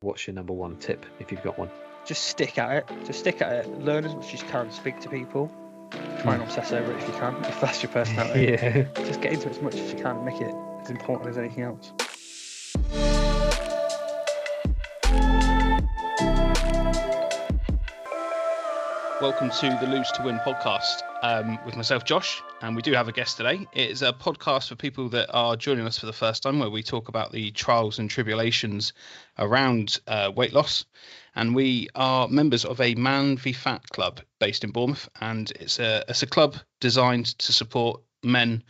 What's your number one tip if you've got one? Just stick at it. Just stick at it. Learn as much as you can. Speak to people. Try and obsess over it if you can. If that's your personality. Yeah. Just get into it as much as you can and make it as important as anything else. Welcome to the Lose to Win podcast with myself, Josh, and we do have a guest today. It is a podcast for people that are joining us for the first time where we talk about the trials and tribulations around weight loss. And we are members of a Man v Fat club based in Bournemouth, and it's a club designed to support men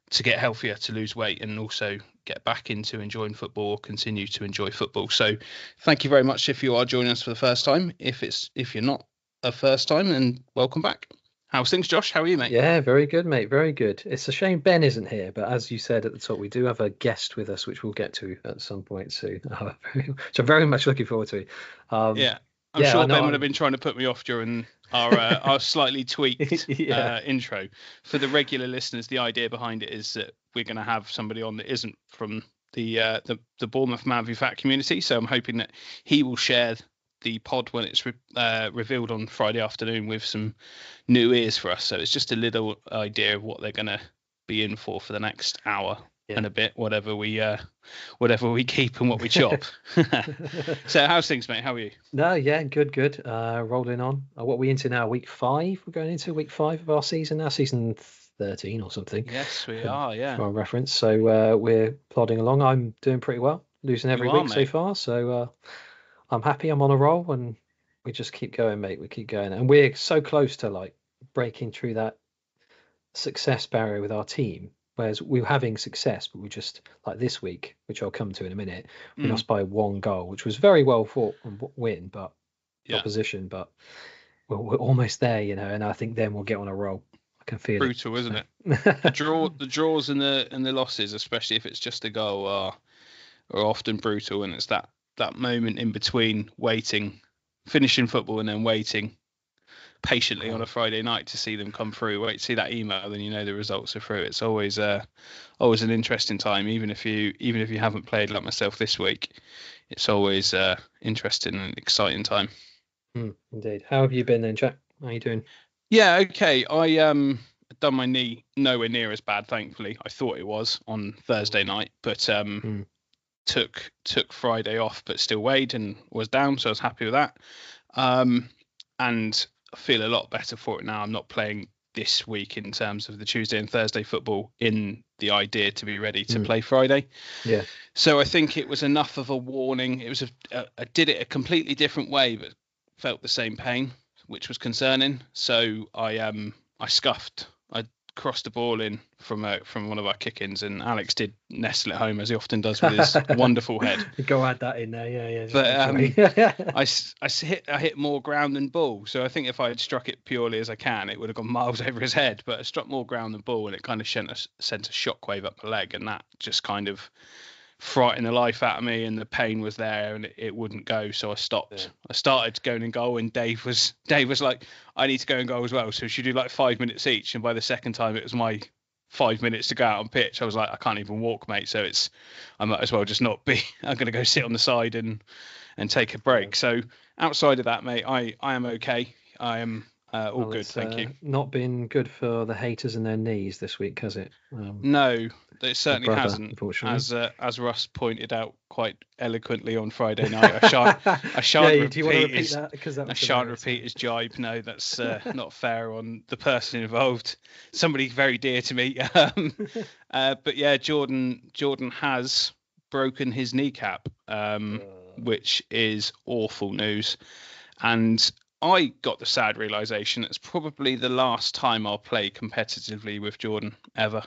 to get healthier, to lose weight, and also get back into enjoying football or continue to enjoy football. So thank you very much if you are joining us for the first time. If you're not a first time, and welcome back. How's things, Josh? How are you, mate? Yeah, very good, mate. Very good. It's a shame Ben isn't here, but as you said at the top, we do have a guest with us, which we'll get to at some point soon. Which I'm very much looking forward to. I'm sure Ben would have been trying to put me off during our slightly tweaked intro. For the regular listeners, the idea behind it is that we're going to have somebody on that isn't from the Bournemouth Man v Fat community. So I'm hoping that he will share the pod when it's revealed on Friday afternoon with some new ears for us. So it's just a little idea of what they're going to be in for the next hour and a bit, whatever we keep and what we chop. So how's things, mate? How are you? No, yeah, good. Rolling on. What are we into now? Week 5? We're going into week 5 of our season now, season 13 or something. Yes, we are, yeah. For our reference. So we're plodding along. I'm doing pretty well, losing every week so far. So I'm happy. I'm on a roll, and we just keep going, mate. We keep going, and we're so close to like breaking through that success barrier with our team. Whereas we were having success, but we just, like this week, which I'll come to in a minute, we lost by 1 goal, which was very well fought win, but opposition. But we're almost there, and I think then we'll get on a roll. I can feel brutal, isn't it? The draws and the losses, especially if it's just a goal, are often brutal, and it's that moment in between finishing football and then waiting patiently on a Friday night to see them come through. Wait to see that email, then you know the results are through. It's always an interesting time, even if you haven't played like myself this week. It's always interesting and exciting time. Indeed. How have you been then, Jack? How are you doing? Yeah, okay. I done my knee nowhere near as bad, thankfully. I thought it was on Thursday night, but took Friday off, but still weighed and was down, so I was happy with that. And I feel a lot better for it now. I'm not playing this week in terms of the Tuesday and Thursday football in the idea to be ready to play Friday. Yeah. So I think it was enough of a warning. It was I did it a completely different way, but felt the same pain, which was concerning. So I scuffed. I crossed the ball in from one of our kick-ins, and Alex did nestle it home as he often does with his wonderful head. Go add that in there, yeah. But I hit more ground than ball, so I think if I had struck it purely as I can, it would have gone miles over his head. But I struck more ground than ball, and it kind of sent a shockwave up my leg, and that just kind of frightened the life out of me, and the pain was there and it wouldn't go, so I stopped. Yeah. I started going in goal, and Dave was like, I need to go in goal as well, so she do like 5 minutes each, and by the second time it was my 5 minutes to go out on pitch. I was like, I can't even walk, mate, so I might as well just not be. I'm going to go sit on the side and take a break. So outside of that, mate, I am okay. I am all good, thank you. Not been good for the haters and their knees this week, has it? No, it certainly hasn't. As Russ pointed out quite eloquently on Friday night, I shan't repeat his jibe. No, that's not fair on the person involved. Somebody very dear to me. But yeah, Jordan has broken his kneecap, which is awful news, and I got the sad realization it's probably the last time I'll play competitively with Jordan ever,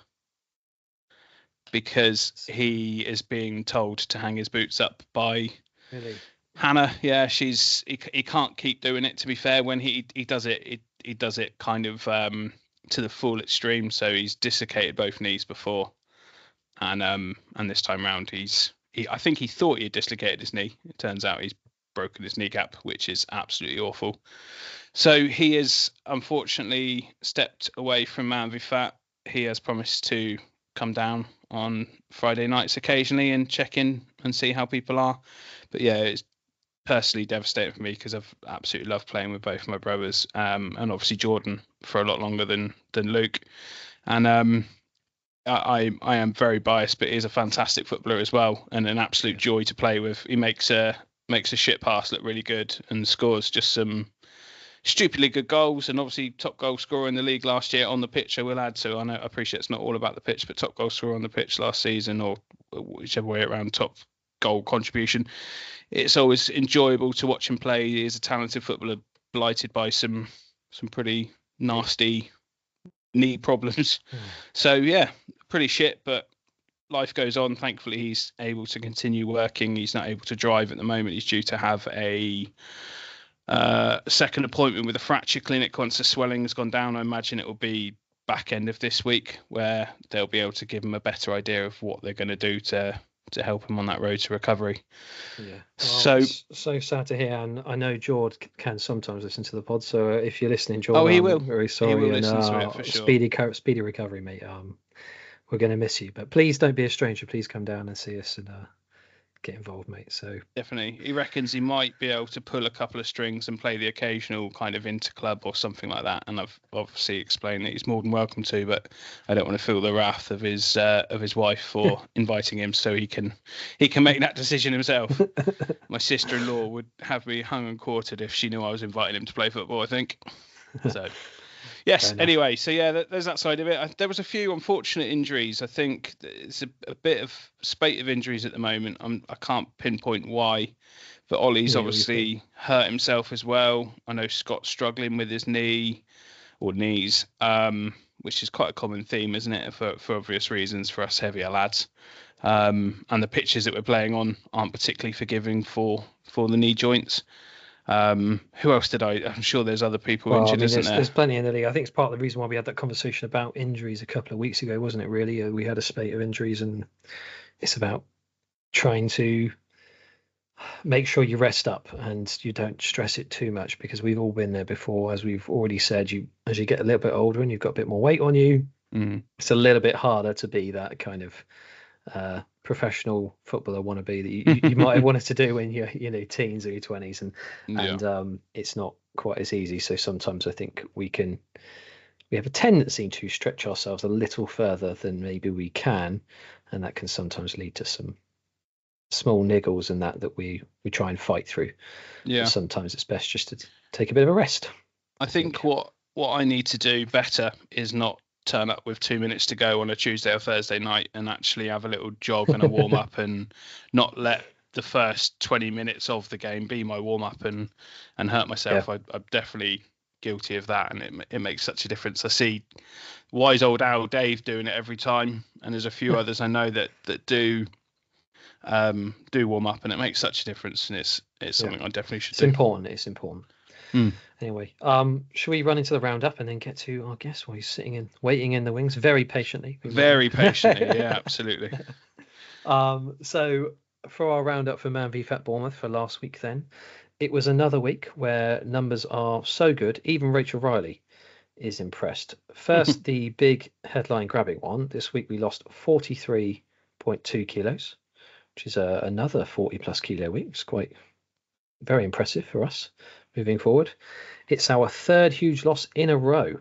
because he is being told to hang his boots up by Hannah. Yeah, he can't keep doing it, to be fair. When he does it, he does it kind of to the full extreme. So he's dislocated both knees before, and this time round I think he thought he had dislocated his knee. It turns out he's broken his kneecap, which is absolutely awful. So he has unfortunately stepped away from Man v Fat. He has promised to come down on Friday nights occasionally and check in and see how people are. But yeah, it's personally devastating for me because I've absolutely loved playing with both my brothers, and obviously Jordan for a lot longer than Luke. And I am very biased, but he's a fantastic footballer as well, and an absolute joy to play with. He makes a shit pass look really good and scores just some stupidly good goals, and obviously top goal scorer in the league last year on the pitch, I will add. So I appreciate it's not all about the pitch, but top goal scorer on the pitch last season, or whichever way around, top goal contribution. It's always enjoyable to watch him play. He is a talented footballer, blighted by some pretty nasty knee problems. So yeah, pretty shit, but life goes on. Thankfully, he's able to continue working. He's not able to drive at the moment. He's due to have a second appointment with a fracture clinic once the swelling has gone down. I imagine it will be back end of this week, where they'll be able to give him a better idea of what they're going to do to help him on that road to recovery. Yeah. Well, so sad to hear, and I know George can sometimes listen to the pod. So if you're listening, George, he will. I'm very sorry. He will listen to it for sure. Speedy recovery, mate. We're going to miss you, but please don't be a stranger. Please come down and see us and get involved, mate. So definitely, he reckons he might be able to pull a couple of strings and play the occasional kind of inter-club or something like that. And I've obviously explained that he's more than welcome to, but I don't want to feel the wrath of his wife for inviting him, so he can make that decision himself. My sister-in-law would have me hung and quartered if she knew I was inviting him to play football, I think. So yes, anyway, so yeah, there's that side of it. There was a few unfortunate injuries. I think it's a bit of spate of injuries at the moment. I can't pinpoint why, but Ollie's obviously hurt himself as well. I know Scott's struggling with his knee or knees, which is quite a common theme, isn't it, for obvious reasons for us heavier lads. And the pitches that we're playing on aren't particularly forgiving for the knee joints. Who else did I'm sure there's other people injured, isn't there? There's plenty in the league. I think it's part of the reason why we had that conversation about injuries a couple of weeks ago, wasn't it, really? We had a spate of injuries, and it's about trying to make sure you rest up and you don't stress it too much, because we've all been there before. As we've already said, as you get a little bit older and you've got a bit more weight on you, it's a little bit harder to be that kind of professional footballer wannabe that you might have wanted to do when you're teens or your 20s, and it's not quite as easy. So sometimes I think we have a tendency to stretch ourselves a little further than maybe we can, and that can sometimes lead to some small niggles and that we try and fight through. But sometimes it's best just to take a bit of a rest. I think what I need to do better is not turn up with 2 minutes to go on a Tuesday or Thursday night and actually have a little jog and a warm up, and not let the first 20 minutes of the game be my warm up and hurt myself. I'm definitely guilty of that, and it makes such a difference. I see wise old Al Dave doing it every time, and there's a few others I know that do warm up, and it makes such a difference, and it's something I definitely should do. It's important. Anyway, should we run into the roundup and then get to our guest while he's waiting in the wings very patiently? Yeah, absolutely. So for our roundup for Man v Fat Bournemouth for last week, then it was another week where numbers are so good, even Rachel Riley is impressed. First, the big headline grabbing one. This week we lost 43.2 kilos, which is another 40 plus kilo week. It's quite very impressive for us moving forward. It's our third huge loss in a row,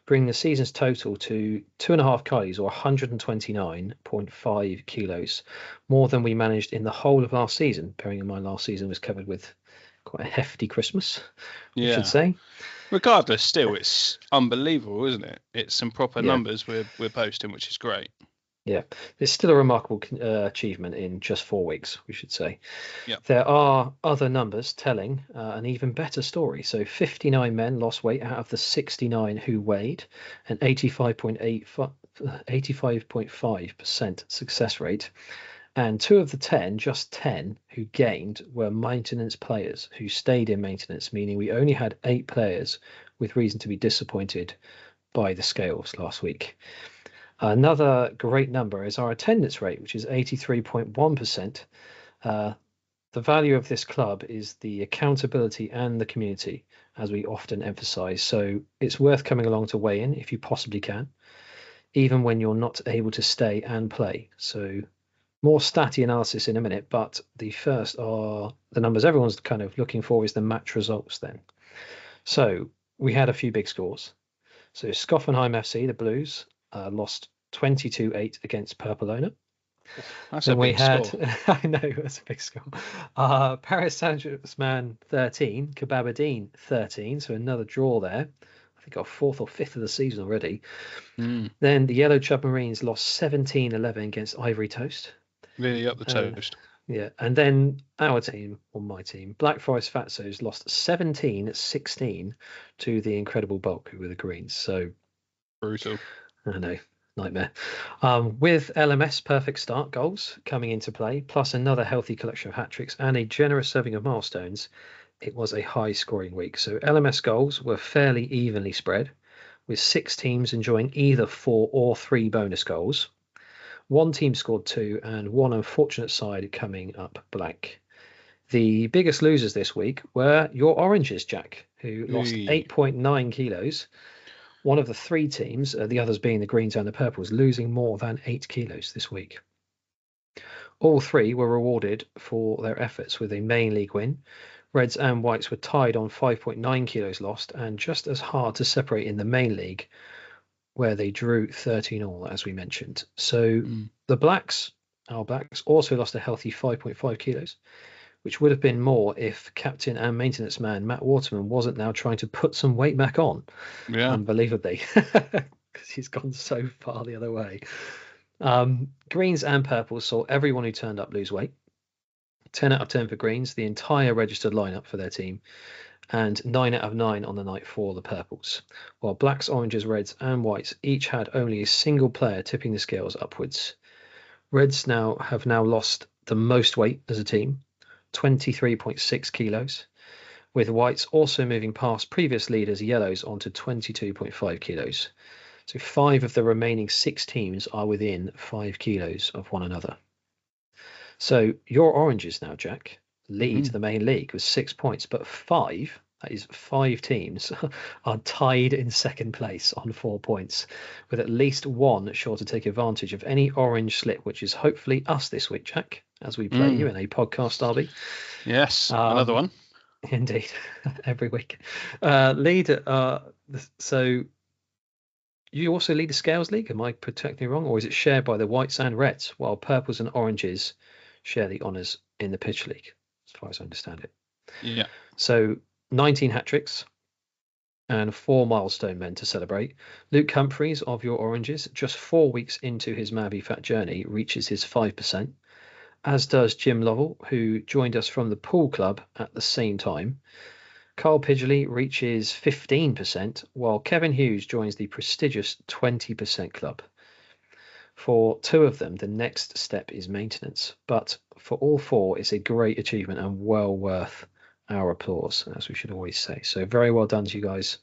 bringing the season's total to 2.5 kilos, or 129.5 kilos, more than we managed in the whole of last season, bearing in mind last season was covered with quite a hefty Christmas, we should say. Regardless, still, it's unbelievable, isn't it? It's some proper numbers we're posting, which is great. Yeah, it's still a remarkable achievement in just 4 weeks, we should say. Yep. There are other numbers telling an even better story. So 59 men lost weight out of the 69 who weighed, an 85.5% success rate. And 2 of the 10, just 10, who gained were maintenance players who stayed in maintenance, meaning we only had 8 players with reason to be disappointed by the scales last week. Another great number is our attendance rate, which is 83.1%. The value of this club is the accountability and the community, as we often emphasise. So it's worth coming along to weigh in if you possibly can, even when you're not able to stay and play. So More statty analysis in a minute, but the first are the numbers everyone's kind of looking for is the match results then. So we had a few big scores. So Skoffenheim FC, the Blues, lost 22-8 against Purple-Owner. That's then a big score. I know, that's a big score. Paris Saint-Germain 13, Kebabadine 13, so another draw there. I think our 4th or 5th of the season already. Then the Yellow Submarines lost 17-11 against Ivory Toast. Really up the toast. Yeah, and then our team, or my team, Black Forest Fatsos, lost 17-16 to the Incredible Bulk, who were the Greens. So brutal. I know, nightmare. With LMS perfect start goals coming into play, plus another healthy collection of hat-tricks and a generous serving of milestones, it was a high-scoring week. So LMS goals were fairly evenly spread, with 6 teams enjoying either 4 or 3 bonus goals. 1 team scored 2, and 1 unfortunate side coming up blank. The biggest losers this week were your Oranges, Jack, who lost 8.9 kilos. One of the 3 teams, the others being the Greens and the Purples, losing more than 8 kilos this week. All 3 were rewarded for their efforts with a main league win. Reds and Whites were tied on 5.9 kilos lost, and just as hard to separate in the main league, where they drew 13-all, as we mentioned. So the Blacks, our Blacks, also lost a healthy 5.5 kilos, which would have been more if captain and maintenance man Matt Waterman wasn't now trying to put some weight back on. Yeah. Unbelievably, because he's gone so far the other way. Greens and Purples saw everyone who turned up lose weight. 10 out of 10 for Greens, the entire registered lineup for their team, and 9 out of 9 on the night for the Purples, while Blacks, Oranges, Reds and Whites each had only a single player tipping the scales upwards. Reds have now lost the most weight as a team, 23.6 kilos, with Whites also moving past previous leaders Yellows onto 22.5 kilos. So 5 of the remaining 6 teams are within 5 kilos of one another. So your Oranges now, Jack, lead the main league with 6 points, but 5, that is 5 teams, are tied in second place on 4 points, with at least 1 sure to take advantage of any orange slip, which is hopefully us this week, Jack, as we play you in a podcast derby. Yes, another one. Indeed, every week. So you also lead the Scales League, am I protecting wrong, or is it shared by the Whites and Reds, while Purples and Oranges share the honours in the Pitch League, as far as I understand it? Yeah. So 19 hat-tricks and 4 milestone men to celebrate. Luke Humphreys of your Oranges, just 4 weeks into his Man v Fat journey, reaches his 5%, as does Jim Lovell, who joined us from the Pool Club at the same time. Carl Pidgley reaches 15%, while Kevin Hughes joins the prestigious 20% club. For 2 of them, the next step is maintenance, but for all 4, it's a great achievement and well worth our applause, as we should always say. So very well done to you guys.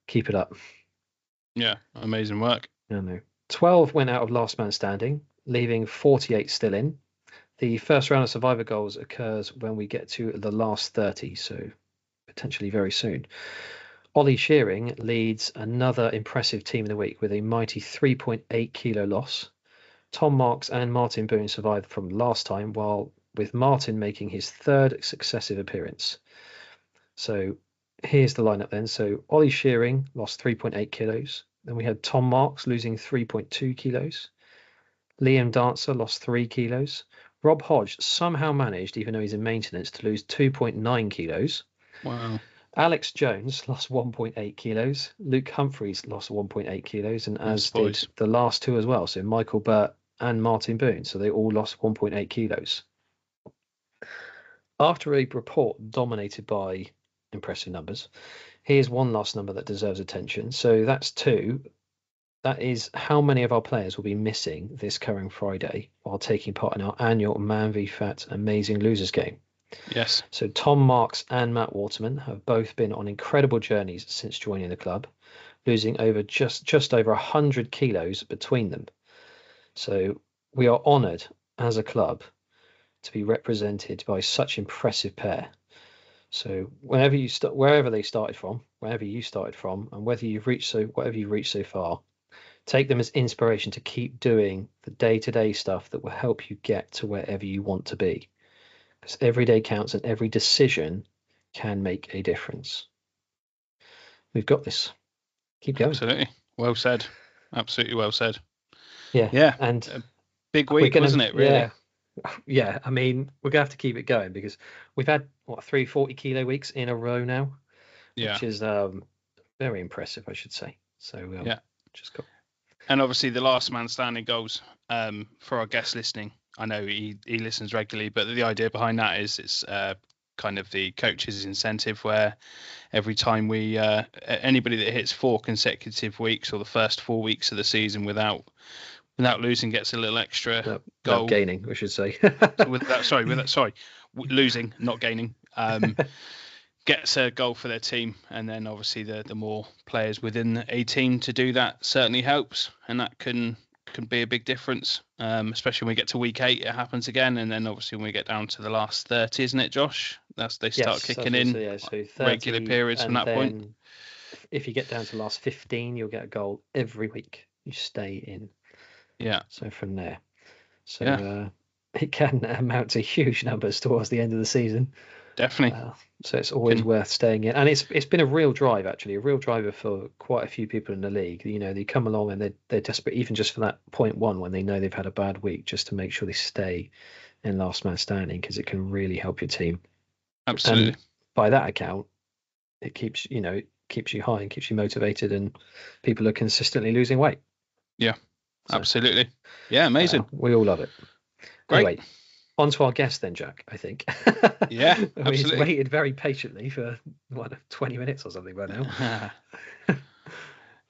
Keep it up. Yeah, amazing work. I know. 12 went out of last man standing, leaving 48 still in. The first round of Survivor goals occurs when we get to the last 30, so potentially very soon. Ollie Shearing leads another impressive team in the week with a mighty 3.8 kilo loss. Tom Marks and Martin Boone survived from last time, while with Martin making his 3rd successive appearance. So here's the lineup then. So Ollie Shearing lost 3.8 kilos. Then we had Tom Marks losing 3.2 kilos. Liam Dancer lost 3 kilos. Rob Hodge somehow managed, even though he's in maintenance, to lose 2.9 kilos. Wow. Alex Jones lost 1.8 kilos. Luke Humphreys lost 1.8 kilos, and as did the last 2 as well. So Michael Burt and Martin Boone. So they all lost 1.8 kilos. After a report dominated by impressive numbers, here's one last number that deserves attention. So that's 2. That is how many of our players will be missing this coming Friday while taking part in our annual Man v Fat Amazing Losers game. Yes. So Tom Marks and Matt Waterman have both been on incredible journeys since joining the club, losing over just over 100 kilos between them. So we are honoured as a club to be represented by such impressive pair. So wherever you wherever you started from, and whatever you've reached so far, take them as inspiration to keep doing the day-to-day stuff that will help you get to wherever you want to be. Because every day counts and every decision can make a difference. We've got this. Keep going. Absolutely. Well said. Absolutely well said. Yeah. Yeah. And a big week, wasn't it, really? Yeah. Yeah. I mean, we're going to have to keep it going because we've had, 3 40-kilo weeks in a row now, which is very impressive, I should say. So, just cool. And obviously the last man standing goals, for our guest listening. I know he listens regularly, but the idea behind that is it's kind of the coach's incentive, where every time we anybody that hits 4 consecutive weeks or the first 4 weeks of the season without losing gets a little extra goal. Without gaining, we should say. Losing, not gaining. Gets a goal for their team, and then obviously the more players within a team to do that certainly helps, and that can be a big difference, especially when we get to week 8. It happens again, and then obviously when we get down to the last 30, isn't it, Josh? They start kicking in so 30, regular periods from that point. If you get down to the last 15, you'll get a goal every week. You stay in. Yeah. So from there, it can amount to huge numbers towards the end of the season. Definitely. So it's always worth staying in, and it's been a real drive, actually, a real driver for quite a few people in the league. You know, they come along and they're desperate, even just for that 0.1 when they know they've had a bad week, just to make sure they stay in last man standing, because it can really help your team. Absolutely. And by that account, it keeps you high and keeps you motivated, and people are consistently losing weight. Yeah, absolutely. Yeah, amazing. We all love it. Great. Anyway, on to our guest then, Jack, I think. Yeah, absolutely. He's waited very patiently for 20 minutes or something by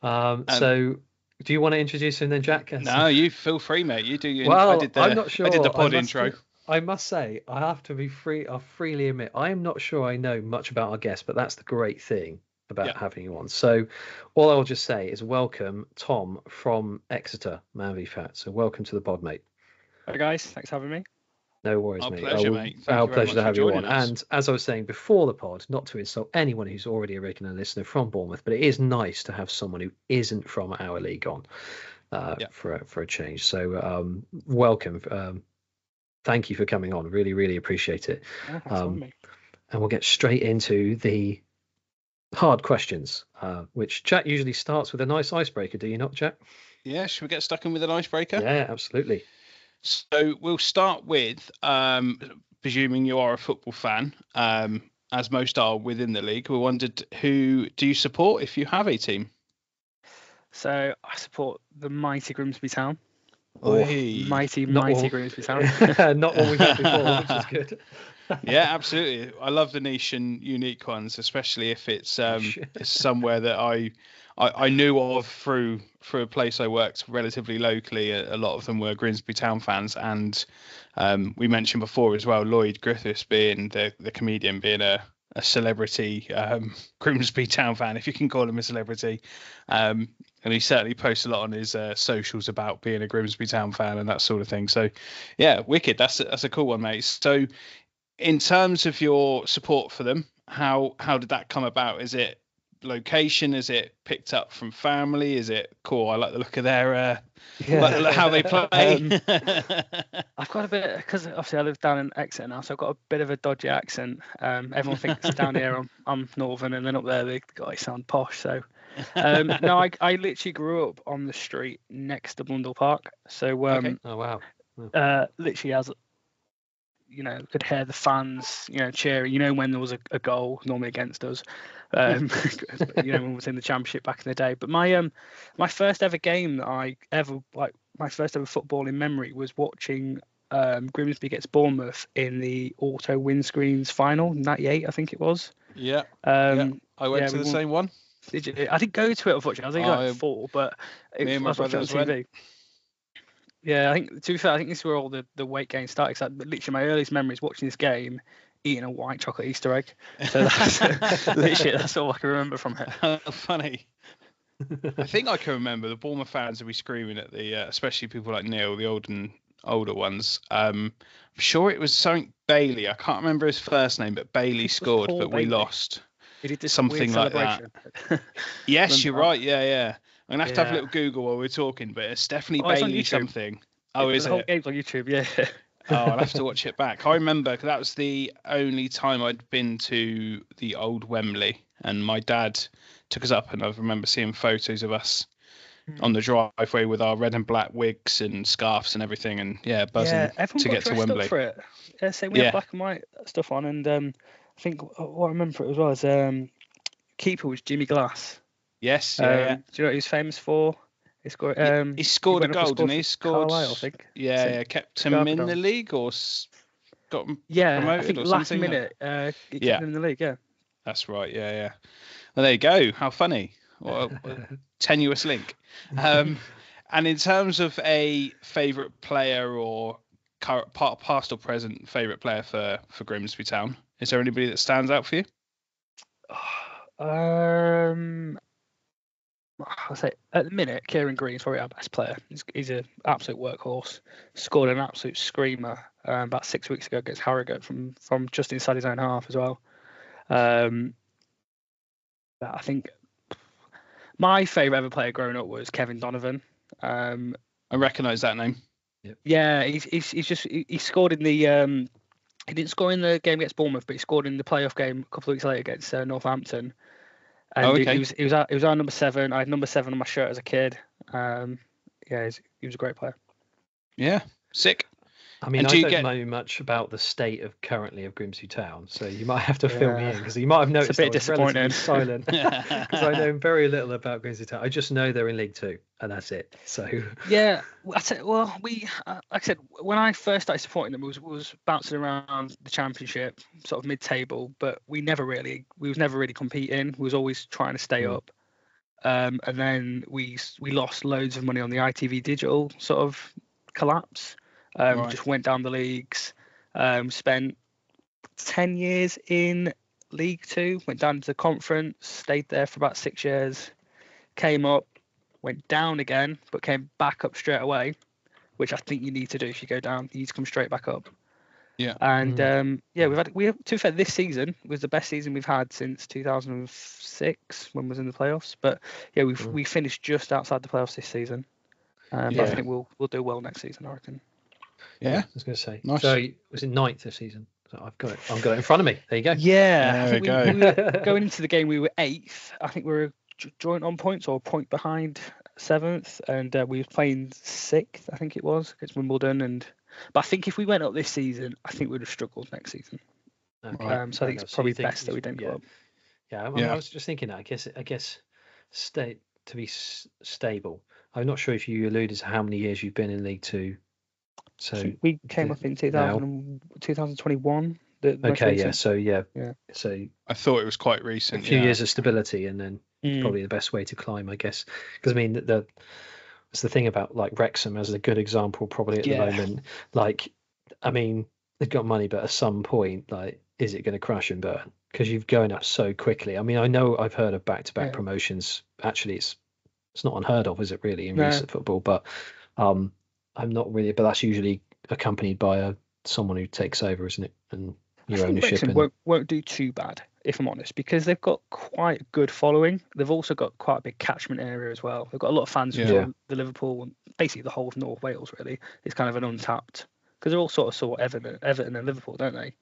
now. So do you want to introduce him then, Jack? No, you feel free, mate. You do. I'm not sure. I did the pod intro. I must say, I have to be free. I'll freely admit, I am not sure I know much about our guest, but that's the great thing about having you on. So all I'll just say is welcome Tom from Exeter, Man v Fat. So welcome to the pod, mate. Hi guys, thanks for having me. No worries, mate. Pleasure, mate. Our pleasure to have you on. Us. And as I was saying before the pod, not to insult anyone who's already a regular listener from Bournemouth, but it is nice to have someone who isn't from our league on for a change. So welcome. Thank you for coming on. Really, really appreciate it. Yeah, thanks for having me. And we'll get straight into the hard questions, which Jack usually starts with a nice icebreaker. Do you not, Jack? Yeah, should we get stuck in with an icebreaker? Yeah, absolutely. So we'll start with, presuming you are a football fan, as most are within the league, we wondered, who do you support if you have a team? So I support the mighty Grimsby Town. Mighty Grimsby Town. Not what we had before, which is good. Yeah, absolutely. I love the niche and unique ones, especially if it's somewhere that I knew of through a place I worked relatively locally. A lot of them were Grimsby Town fans, and we mentioned before as well, Lloyd Griffiths being the comedian, being a celebrity Grimsby Town fan, if you can call him a celebrity. And he certainly posts a lot on his socials about being a Grimsby Town fan and that sort of thing. So yeah, wicked. That's a cool one, mate. So in terms of your support for them, how did that come about? Is it location? Is it picked up from family? Is it cool? I like the look of their how they play. I've got a bit, because obviously I live down in Exeter now, so I've got a bit of a dodgy accent. Everyone thinks down here I'm northern, and then up there they sound posh. So no, I literally grew up on the street next to Blundell Park. So Oh wow. literally as could hear the fans, cheering, when there was a goal, normally against us, when we was in the championship back in the day. But my first ever game that I ever, my first ever footballing memory was watching Grimsby against Bournemouth in the Auto Windscreens final, 98, I think it was. Yeah. I went to the same one. Did you? I didn't go to it, unfortunately. I was only 4, but me and my brothers went. Yeah, I think, to be fair, I think this is where all the weight gain started. Cause literally my earliest memory is watching this game, eating a white chocolate Easter egg. So that's all I can remember from it. How funny. I think I can remember the Bournemouth fans would be screaming at the, especially people like Neil, the older ones. I'm sure it was something Bailey. I can't remember his first name, but Bailey scored, but Bailey. We lost. He did this something like that. Yes, you're right. Yeah. I'm gonna have to have a little Google while we're talking, but it's definitely Bailey something. Oh, is it? The whole game's on YouTube, yeah. Oh, I'll have to watch it back. I remember because that was the only time I'd been to the old Wembley, and my dad took us up, and I remember seeing photos of us on the driveway with our red and black wigs and scarves and everything, and buzzing to get to Wembley. For it. Yeah, so we had black and white stuff on, and I think what I remember it as well is keeper was Jimmy Glass. Yes, Do you know what he was famous for? He scored a goal, didn't he? He scored. Carlisle, I think. Kept him in the league or got him promoted I think or last something. Minute, he kept him in the league. Yeah. That's right. Yeah. Well, there you go. How funny. What a tenuous link. And in terms of a favourite player or past or present favourite player for Grimsby Town, is there anybody that stands out for you? I'll say at the minute, Kieran Green's probably our best player. He's an absolute workhorse. Scored an absolute screamer about 6 weeks ago against Harrogate from just inside his own half as well. I think my favourite ever player growing up was Kevin Donovan. I recognise that name. Yep. Yeah, he scored in the he didn't score in the game against Bournemouth, but he scored in the playoff game a couple of weeks later against Northampton. And he was our number 7. I had number 7 on my shirt as a kid. He was a great player. Yeah, sick. I mean, I don't know much about the state currently of Grimsby Town, so you might have to fill me in because you might have noticed it's a bit disappointing. Silent because I know very little about Grimsby Town. I just know they're in League 2 and that's it. So yeah, like I said, when I first started supporting them, it was bouncing around the Championship, sort of mid-table, but we was never really competing. We was always trying to stay up. And then we lost loads of money on the ITV Digital sort of collapse. Just went down the leagues, spent 10 years in League 2, went down to the conference, stayed there for about 6 years, came up, went down again, but came back up straight away, which I think you need to do if you go down. You need to come straight back up. Yeah. And to be fair, this season was the best season we've had since 2006 when we was in the playoffs. But yeah, we finished just outside the playoffs this season. I think we'll do well next season, I reckon. Yeah, I was going to say. Nice. So was it 9th this season? So I've got it in front of me. There you go. Yeah, I think we were going into the game. We were 8th. I think we were joint on points or a point behind 7th, and we were playing 6th. I think it was against Wimbledon. But I think if we went up this season, I think we'd have struggled next season. Okay. So I think it's probably best that we don't go up. Yeah, I was just thinking that. I guess to be stable. I'm not sure if you alluded to how many years you've been in League 2. So we came up in 2021. So I thought it was quite recent. A few years of stability, and then probably the best way to climb, I guess. Because I mean, it's the thing about like Wrexham as a good example, probably at the moment. Like, I mean, they've got money, but at some point, like, is it going to crash and burn? Because you're going up so quickly. I mean, I know I've heard of back-to-back promotions. Actually, it's not unheard of, is it really, in recent football? But I'm not really, but that's usually accompanied by someone who takes over, isn't it? And your ownership. Wrexham won't do too bad, if I'm honest, because they've got quite a good following. They've also got quite a big catchment area as well. They've got a lot of fans from the Liverpool and basically the whole of North Wales, really. It's kind of an untapped, because they're all sort of Everton and Liverpool, don't they?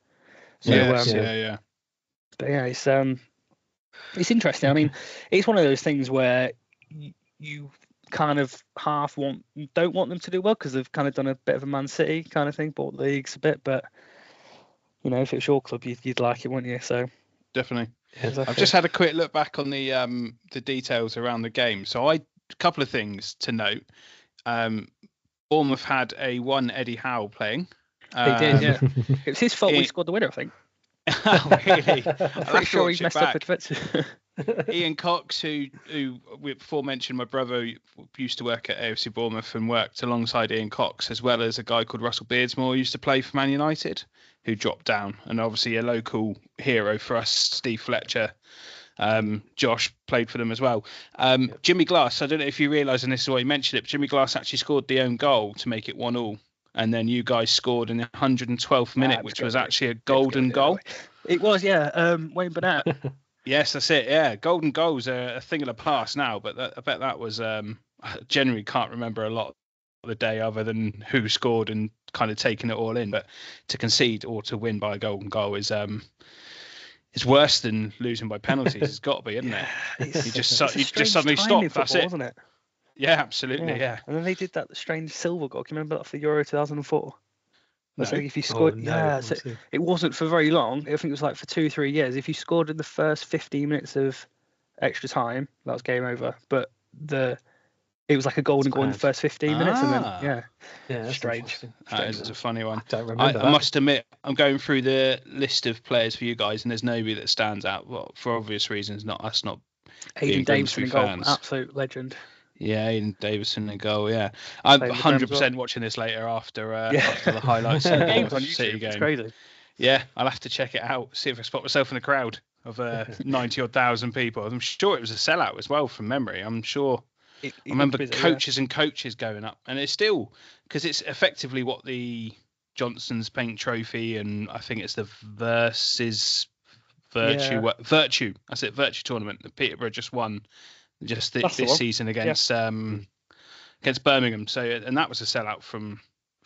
So, yeah. But yeah, it's interesting. I mean, it's one of those things where you kind of don't want them to do well because they've kind of done a bit of a Man City kind of thing, bought the leagues a bit, but you know, if it was your club, you'd like it, wouldn't you? So definitely. Exactly. I've just had a quick look back on the details around the game. So a couple of things to note. Bournemouth had one Eddie Howe playing. They did, yeah. It was his fault we scored the winner, I think. Oh, really? I'm pretty sure he's messed up with defence. Ian Cox, who we before mentioned, my brother used to work at AFC Bournemouth and worked alongside Ian Cox, as well as a guy called Russell Beardsmore who used to play for Man United, who dropped down, and obviously a local hero for us, Steve Fletcher. Josh played for them as well. Jimmy Glass, I don't know if you realise, and this is why you mentioned it, but Jimmy Glass actually scored the own goal to make it 1-1. And then you guys scored in the 112th minute, which was actually a golden goal. It was, yeah. Wayne Burnett. Yes, that's it. Yeah, golden goals are a thing of the past now, but I bet that was. I generally can't remember a lot of the day other than who scored and kind of taking it all in. But to concede or to win by a golden goal is worse than losing by penalties. It's got to be, isn't it? You just suddenly stop. That's it, isn't it? Yeah, absolutely. Yeah. And then they did that strange silver goal. Can you remember that for Euro 2004? No. So if you scored, so it wasn't for very long. I think it was like for 2-3 years. If you scored in the first 15 minutes of extra time, that was game over. But it was like a golden goal in the first 15 minutes, and then that's strange. That is a funny one. I don't remember. I must admit, I'm going through the list of players for you guys, and there's nobody that stands out. Well, for obvious reasons, not Aidan Davison in goal, fans. Absolute legend. Yeah, Aidan Davison in goal. Yeah, I'm 100% watching this later after the highlights of the games on City YouTube. game. It's crazy. Yeah, I'll have to check it out. See if I spot myself in a crowd of 90,000 people. I'm sure it was a sellout as well from memory. I'm sure. I remember coaches and coaches going up, and it's still because it's effectively what the Johnson's Paint Trophy, and I think it's the Versus Virtue. That's it, Virtue tournament that Peterborough just won this season against Birmingham. So, and that was a sellout from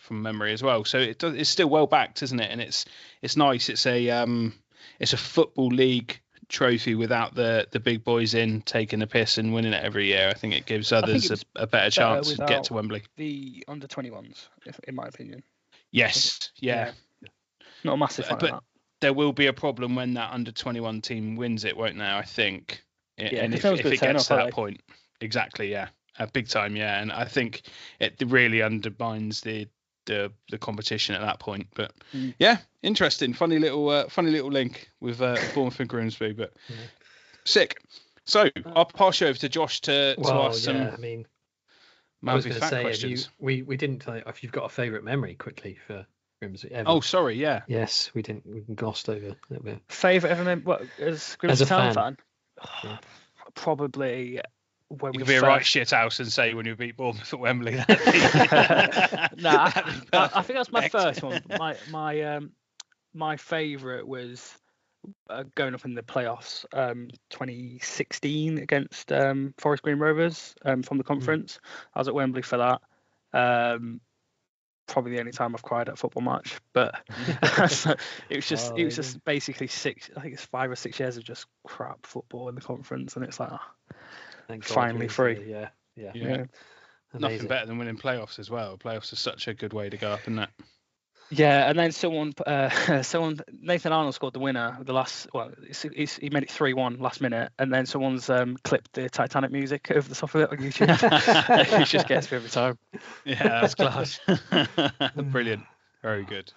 memory as well. So it's still well backed, isn't it? And it's nice. It's a football league trophy without the big boys in taking a piss and winning it every year. I think it gives others a better chance to get to Wembley. The under 21s, in my opinion. Yes, yeah. Not a massive fan of that. There will be a problem when that under 21 team wins it, won't there? I think. Yeah, and if it gets to that point, exactly, yeah, big time, yeah. And I think it really undermines the competition at that point. But yeah, interesting, funny little link with Bournemouth and Grimsby, but sick. So I'll pass you over to Josh to ask some. I mean, I was going to say, we didn't tell you if you've got a favourite memory quickly for Grimsby ever. Oh, sorry, yeah. Yes, we didn't. We glossed over a little bit. Favourite ever memory? What, as Grimsby Town fan? Yeah. Probably when you could be a right shit house and say when you beat Bournemouth at Wembley. No, I think that's my first one. My favourite was going up in the playoffs 2016 against Forest Green Rovers from the conference. I was at Wembley for that. Probably the only time I've cried at a football match, but it was just basically 5 or 6 years of just crap football in the conference, and it's like finally free. Yeah. Nothing better than winning playoffs as well. Playoffs are such a good way to go up, isn't it? Yeah, and then someone, Nathan Arnold scored the winner. He made it 3-1 last minute, and then someone's clipped the Titanic music over the top of it on YouTube. It just gets me every time. Yeah, that's class. Brilliant, very good.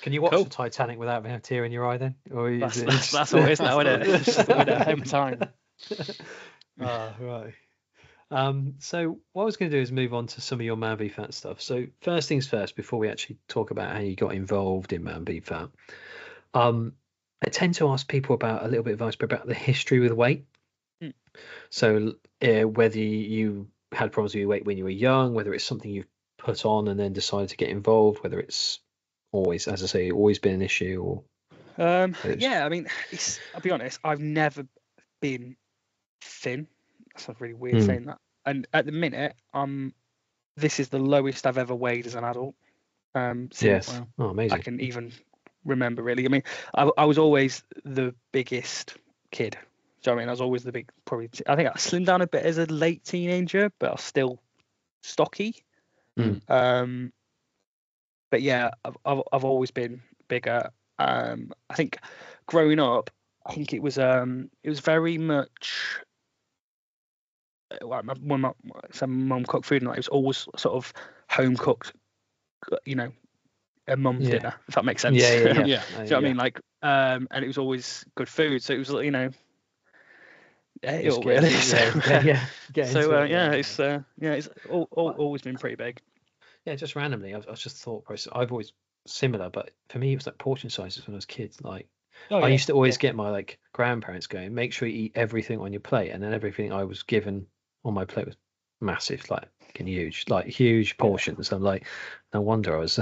Can you watch the Titanic without having a tear in your eye then? Or that's all it is now, isn't it? It's just the winner every time. Right. So what I was going to do is move on to some of your Man v Fat stuff. So first things first, before we actually talk about how you got involved in Man v Fat, I tend to ask people about a little bit of advice about the history with weight. So whether you had problems with your weight when you were young, whether it's something you've put on and then decided to get involved, whether it's always, as I say, always been an issue, or I mean, I'll be honest, I've never been thin. That's not really weird saying that. And at the minute, this is the lowest I've ever weighed as an adult. Yes. Amazing. I can even remember, really. I mean, I was always the biggest kid. Do you know what I mean? I was always the big, I think I slimmed down a bit as a late teenager, but I was still stocky. But yeah, I've always been bigger. I think growing up, it was very much. Like when my mum cooked food, and it was always sort of home cooked, a mum's dinner, if that makes sense. Yeah. Do you know what I mean? Like, and it was always good food, so it was really. It's always been pretty big. Yeah, just randomly, I was just thought process. I've always similar, but for me, it was like portion sizes when I was kids. Like, I used to always get my grandparents going, make sure you eat everything on your plate, and then everything I was given on my plate was massive, huge portions. I'm like, no wonder I was.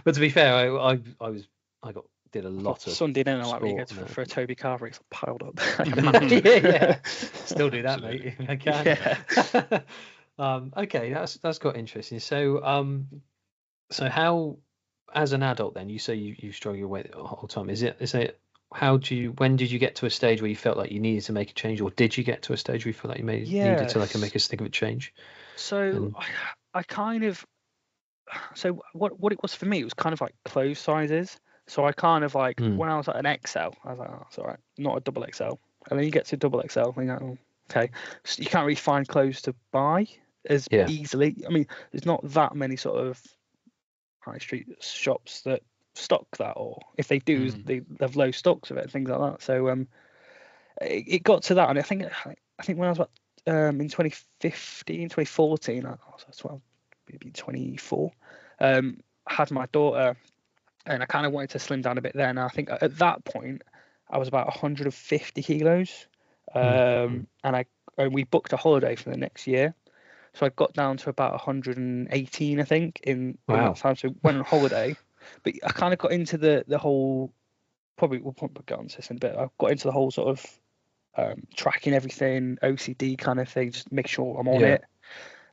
But to be fair, I got did a lot of Sunday dinner, like when you sport. go for a Toby Carver, it's piled up. Yeah. Still do that, Absolutely. mate. If I can. Yeah. Okay, that's got interesting. So how, as an adult, then you say you struggle your weight the whole time. Is it when did you get to a stage where you felt like you needed to make a change, or did you get to a stage where you felt like you needed to make a significant change? So I kind of, so what it was for me, it was kind of like clothes sizes. So I kind of like when I was at an XL, I was like, oh, it's all right, not a double XL. And then you get to double XL, and you're like, oh, okay, so you can't really find clothes to buy as easily. I mean, there's not that many sort of high street shops that stock that, or if they do, they have low stocks of it and things like that. So it got to that, and I think when I was about in 2015, 2014, I was 12, maybe 24, had my daughter, and I kind of wanted to slim down a bit then. I think at that point I was about 150 kilos, and we booked a holiday for the next year. So I got down to about 118, I think, in that time. So went on holiday, but I kind of got into the whole. Probably we'll get onto this in a bit. I got into the whole sort of tracking everything, OCD kind of thing, just make sure I'm on it.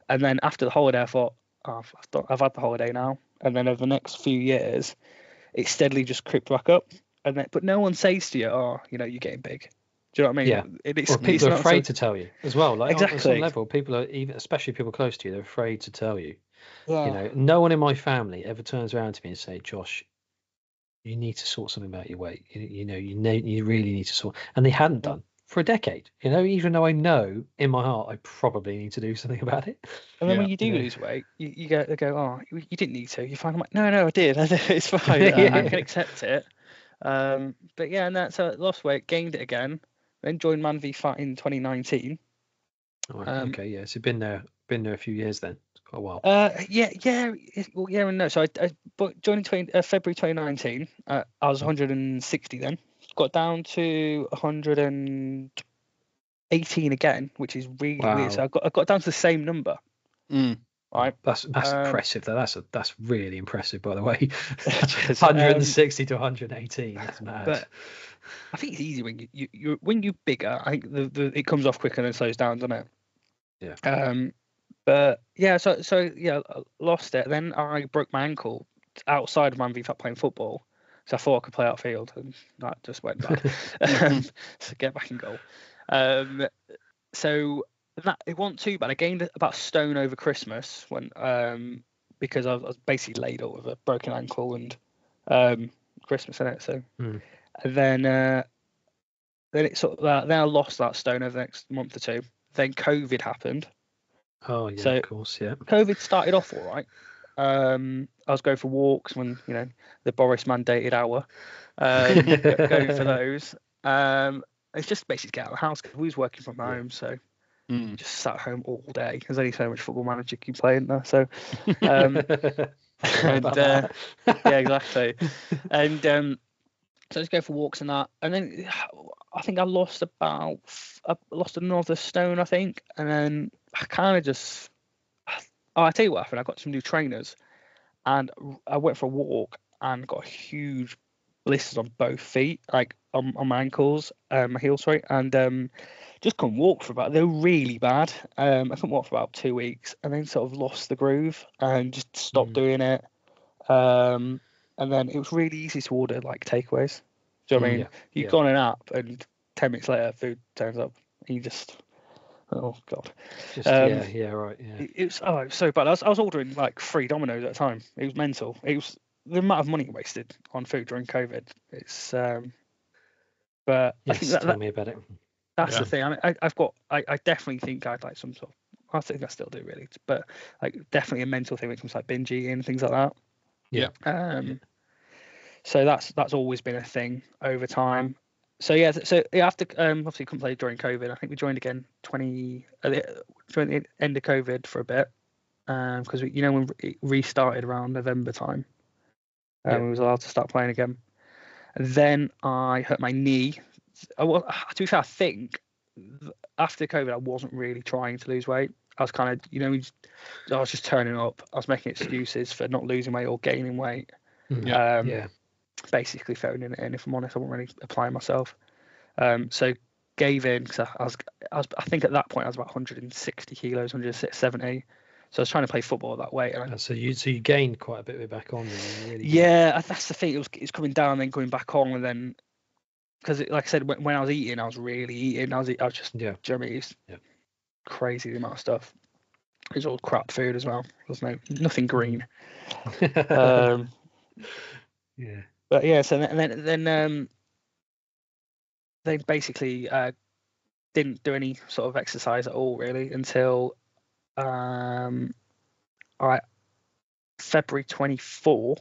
And then after the holiday, I thought, I've had the holiday now. And then over the next few years, it steadily just crept back up. And then, but no one says to you, oh, you're getting big. Do you know what I mean? Yeah. Or people are afraid to tell you as well. Like exactly. On some level, people are, even especially people close to you, they're afraid to tell you. Yeah. No one in my family ever turns around to me and say, Josh, you need to sort something about your weight. You really need to sort. And they hadn't done for a decade. Even though I know in my heart I probably need to do something about it. And then when you do lose weight, you go, oh, you didn't need to. You find, I'm like, no, I did. It's fine. I can accept it. But yeah, and so I lost weight, gained it again, then joined Man v Fat in 2019. Okay, yeah. So been there a few years then. It's quite a while. Yeah and no. So I joined in February 2019. I was 160 then. Got down to 118 again, which is really weird. So I got down to the same number. Right. That's impressive. That's really impressive, by the way. 160 to 118. That's mad. But I think it's easy when when you're bigger. I think it comes off quicker and then slows down, doesn't it? Yeah. But yeah, so yeah, I lost it. Then I broke my ankle outside of Man v Fat playing football. So I thought I could play outfield, and that just went bad. So get back in goal. So that it wasn't too bad. I gained about a stone over Christmas when because I was basically laid up with a broken ankle and Christmas in it. So and then it sort of then I lost that stone over the next month or two. Then COVID happened. Oh yeah, so of course, yeah. COVID started off all right. I was going for walks when the Boris mandated hour. Going for those. It's just basically get out of the house because we was working from home, so just sat at home all day. There's only so much Football Manager you can play in there, so yeah, exactly. And so let's go for walks and that, and then I think I lost another stone, I think, and then I kind of just. I tell you what happened. I got some new trainers, and I went for a walk and got huge blisters on both feet, like on my ankles, my heels, sorry, and just couldn't walk for they were really bad. I couldn't walk for about 2 weeks, and then sort of lost the groove and just stopped doing it. And then it was really easy to order like takeaways. Do you know what I mean? You go on an app, and 10 minutes later, food turns up, and you just. Oh God! Just right, yeah. It was so bad. I was ordering like 3 Dominoes at a time. It was mental. It was the amount of money wasted on food during COVID. It's but yes, I think tell me about it. That's the thing. I mean, I definitely think I'd like some sort of. I think I still do really, but like definitely a mental thing when it comes to like binge eating and things like that. Yeah. So that's always been a thing over time. So yeah, after obviously couldn't play during COVID. I think we joined again during the end of COVID for a bit, because when it restarted around November time, we was allowed to start playing again. And then I hurt my knee. To be fair, I think after COVID I wasn't really trying to lose weight. I was kind of I was just turning up. I was making excuses for not losing weight or gaining weight. basically phoning it in. If I'm honest, I wasn't really applying myself. So gave in because I think at that point I was about 160 kilos, 170. So I was trying to play football that way. So you gained quite a bit back on. Really yeah, that's the thing. It's coming down, then going back on, and then because like I said, when I was eating, I was really eating. I was just do you know what I mean? It's crazy the amount of stuff. It was all crap food as well. There's nothing green. Yeah. But yeah, so then they basically didn't do any sort of exercise at all really until February 24.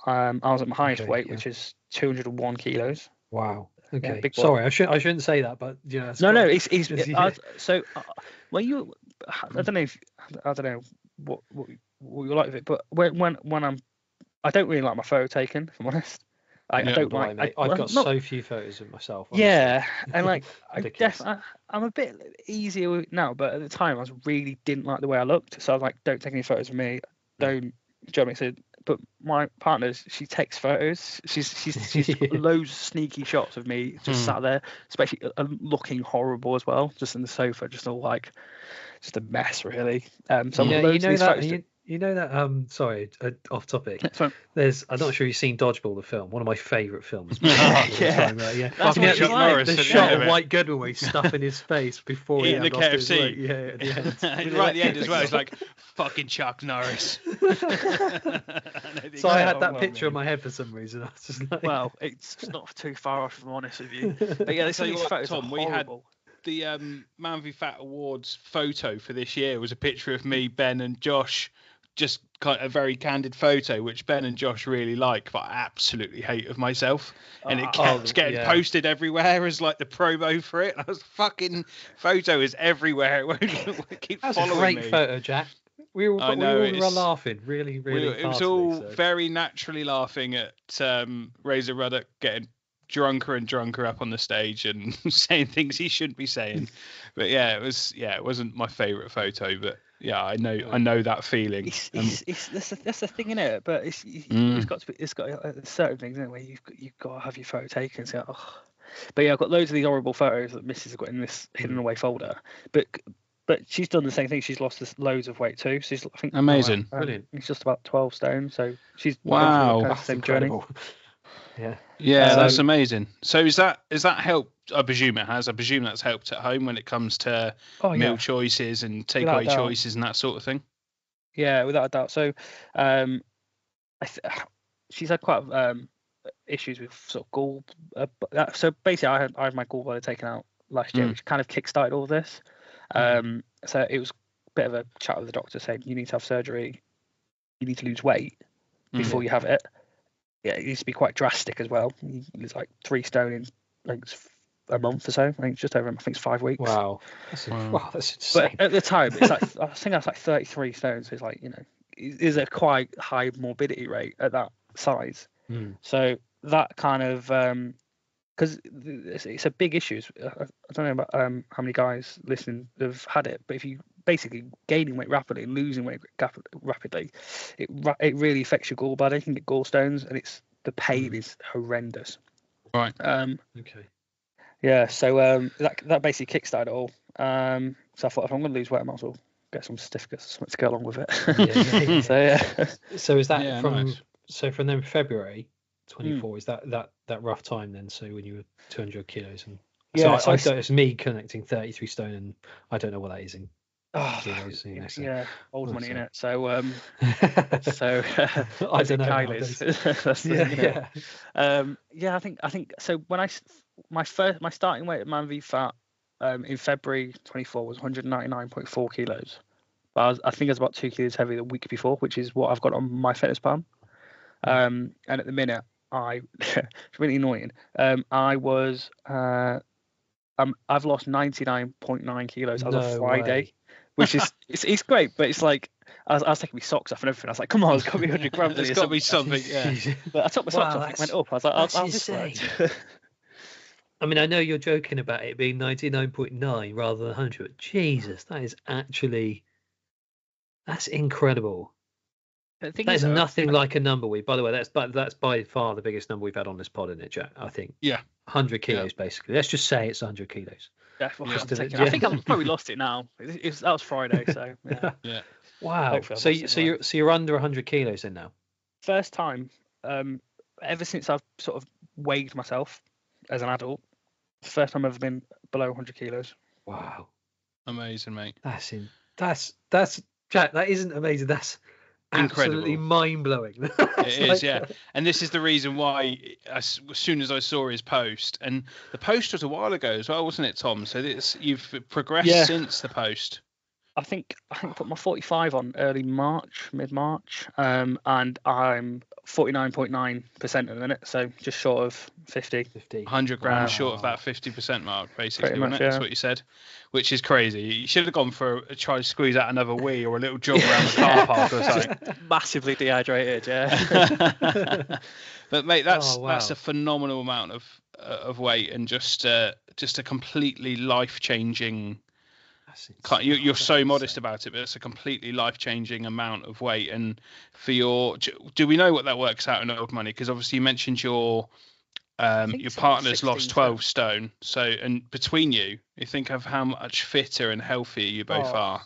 I was at my highest weight, which is 201 kilos. Wow. Okay. Yeah, sorry, I shouldn't say that, but yeah. No. It's so. Well, I don't know what you like with it, but when I don't really like my photo taken, if I'm honest. I don't like. I've got so few photos of myself. Honestly. Yeah, and like I'm a bit easier with it now, but at the time I really didn't like the way I looked, so I was like, don't take any photos of me. Don't. Do you know what I mean? But my partner, she takes photos. She's got loads of sneaky shots of me just sat there, especially looking horrible as well, just in the sofa, just all like, just a mess really. So you know that sorry, off topic. I'm not sure you've seen Dodgeball, the film, one of my favourite films. Yeah. That's what Chuck Norris. The shot of White Goodwin where he's stuffing his face before he the KFC. Yeah, at the end. Right at the end as well. It's like fucking Chuck Norris. So I had that picture in my head for some reason. I was just like, well, it's not too far off, if I'm honest with you. But yeah, these photos Tom, we had the Man v Fat Awards photo for this year was a picture of me, Ben, and Josh. Just kind of a very candid photo, which Ben and Josh really like, but I absolutely hate of myself. And it kept getting posted everywhere as like the promo for it. I was fucking photo is everywhere. It won't keep That's following me. That's a great me. Photo, Jack. We all were laughing, really. It was all very naturally laughing at Razor Ruddock getting drunker and drunker up on the stage and saying things he shouldn't be saying. But it wasn't my favourite photo, but. Yeah, I know that feeling. That's the thing, isn't it? But it's got certain things, isn't it, where you've got to have your photo taken. So, But yeah, I've got loads of these horrible photos that Mrs. has got in this hidden away folder. But she's done the same thing. She's lost loads of weight too. She's I think amazing, brilliant. It's just about 12 stone. So she's that's same journey. Yeah, that's amazing. So is that helped? I presume it has. I presume that's helped at home when it comes to meal choices and takeaway choices and that sort of thing. Yeah, without a doubt. So, she's had quite issues with sort of gall. So basically, I had my gallbladder taken out last year, which kind of kickstarted all this. So it was a bit of a chat with the doctor saying you need to have surgery, you need to lose weight before you have it. Yeah, it needs to be quite drastic as well. It's like 3 stone in like a month or so. I think it's just over. I think it's 5 weeks. Wow, that's insane. But at the time, it's like I think that's like 33 stone. So it's like is a quite high morbidity rate at that size. So that kind of because it's a big issue. I don't know about how many guys listening have had it, but if you basically gaining weight rapidly and losing weight rapidly, it really affects your gallbladder. You can get gallstones, and the pain is horrendous. Right. Okay. Yeah. So that basically kickstarted it all. So I thought if I'm going to lose weight, I might as well get some certificates or something to go along with it. So yeah. So is that from then February 24? Is that rough time then? So when you were 200 kilos and so it's me connecting 33 stone and I don't know what that is in. Old money in it. So I don't know. I think so. When my starting weight at Man v Fat in February 24 was 199.4 kilos. But I think I was about 2 kilos heavier the week before, which is what I've got on my fitness plan. And at the minute, it's really annoying. I was I've lost 99.9 kilos as of Friday. Which is it's great, but it's like I was taking my socks off and everything. I was like, "Come on, it's got to be 100 grams." There's got to be something, yeah. But I took my socks off and it went up. I was like, "I'll just wait." I mean, I know you're joking about it being 99.9 rather than 100. Jesus, that's incredible. There's nothing like a number by the way, that's by far the biggest number we've had on this pod, isn't it, Jack? I think. Yeah. 100 kilos, basically. Let's just say it's 100 kilos. Yeah, well, I think I've probably lost it now. That was Friday, so yeah. Yeah. Wow. So you're under 100 kilos then now? First time, ever since I've sort of weighed myself as an adult, first time I've ever been below 100 kilos. Wow. Amazing, mate. That's Jack, that isn't amazing. That's absolutely incredible. mind-blowing. It is, yeah. And this is the reason why, as soon as I saw his post, and the post was a while ago as well, wasn't it, Tom? So you've progressed since the post. I think I put my 45 on early March, mid-March, and I'm 49.9% at the minute, so just short of 50. 100 grams short of that 50% mark, basically, Pretty much, wasn't it? That's what you said, which is crazy. You should have gone for try to squeeze out another wee or a little jog around the car park or something. Just massively dehydrated, yeah. But mate, that's a phenomenal amount of weight, and just a completely life-changing. You're so modest about it, but it's a completely life-changing amount of weight. And for do we know what that works out in old money? Because obviously you mentioned your partner's lost 12 stone. So, and between you think of how much fitter and healthier you both are.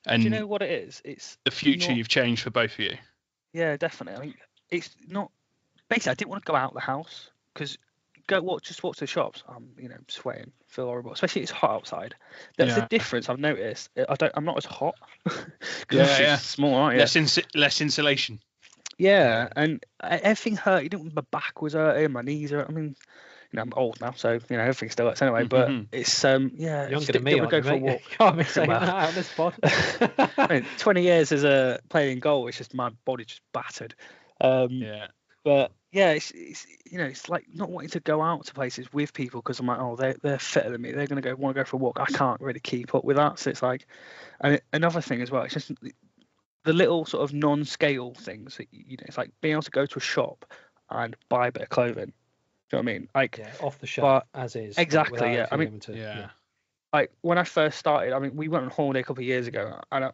And do you know what it is? It's the future you've changed for both of you. Yeah, definitely. I mean, it's not. Basically, I didn't want to go out of the house because walk to the shops. I'm sweating, feel horrible, especially it's hot outside. That's the difference I've noticed. I'm not as hot. It's small, aren't you? Less insulation. Yeah, and everything hurt. My back was hurting, my knees hurt. I mean, I'm old now, so everything still hurts anyway. But it's younger than me. Go for a walk. Can't be saying that on this pod. 20 years as playing goal, it's just my body just battered. But yeah, it's like not wanting to go out to places with people because I'm like, they're fitter than me. They're gonna want to go for a walk. I can't really keep up with that. So it's like, and another thing as well. It's just the little sort of non-scale things that it's like being able to go to a shop and buy a bit of clothing. Do you know what I mean? Like off the shelf as is. Exactly. Yeah. I mean, like when I first started, I mean, we went on holiday a couple of years ago, and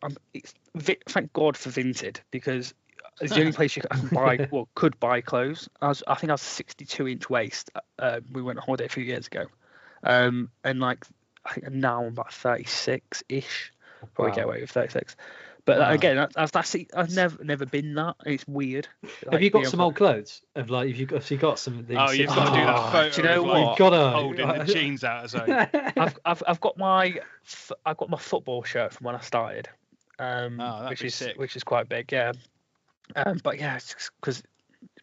thank God for Vinted, because it's the only place you can buy, could buy clothes. I think I was 62-inch waist. We went on holiday a few years ago, and like I think now I'm about 36-ish. Probably get away with 36. But again, I've never been that. It's weird. Like, have you got some old clothes? Have you got some of these? Oh, you've got to do that photo. Do you know what? You've got to holding the jeans out as well. I've got my football shirt from when I started, which is quite big, yeah. But yeah, it's because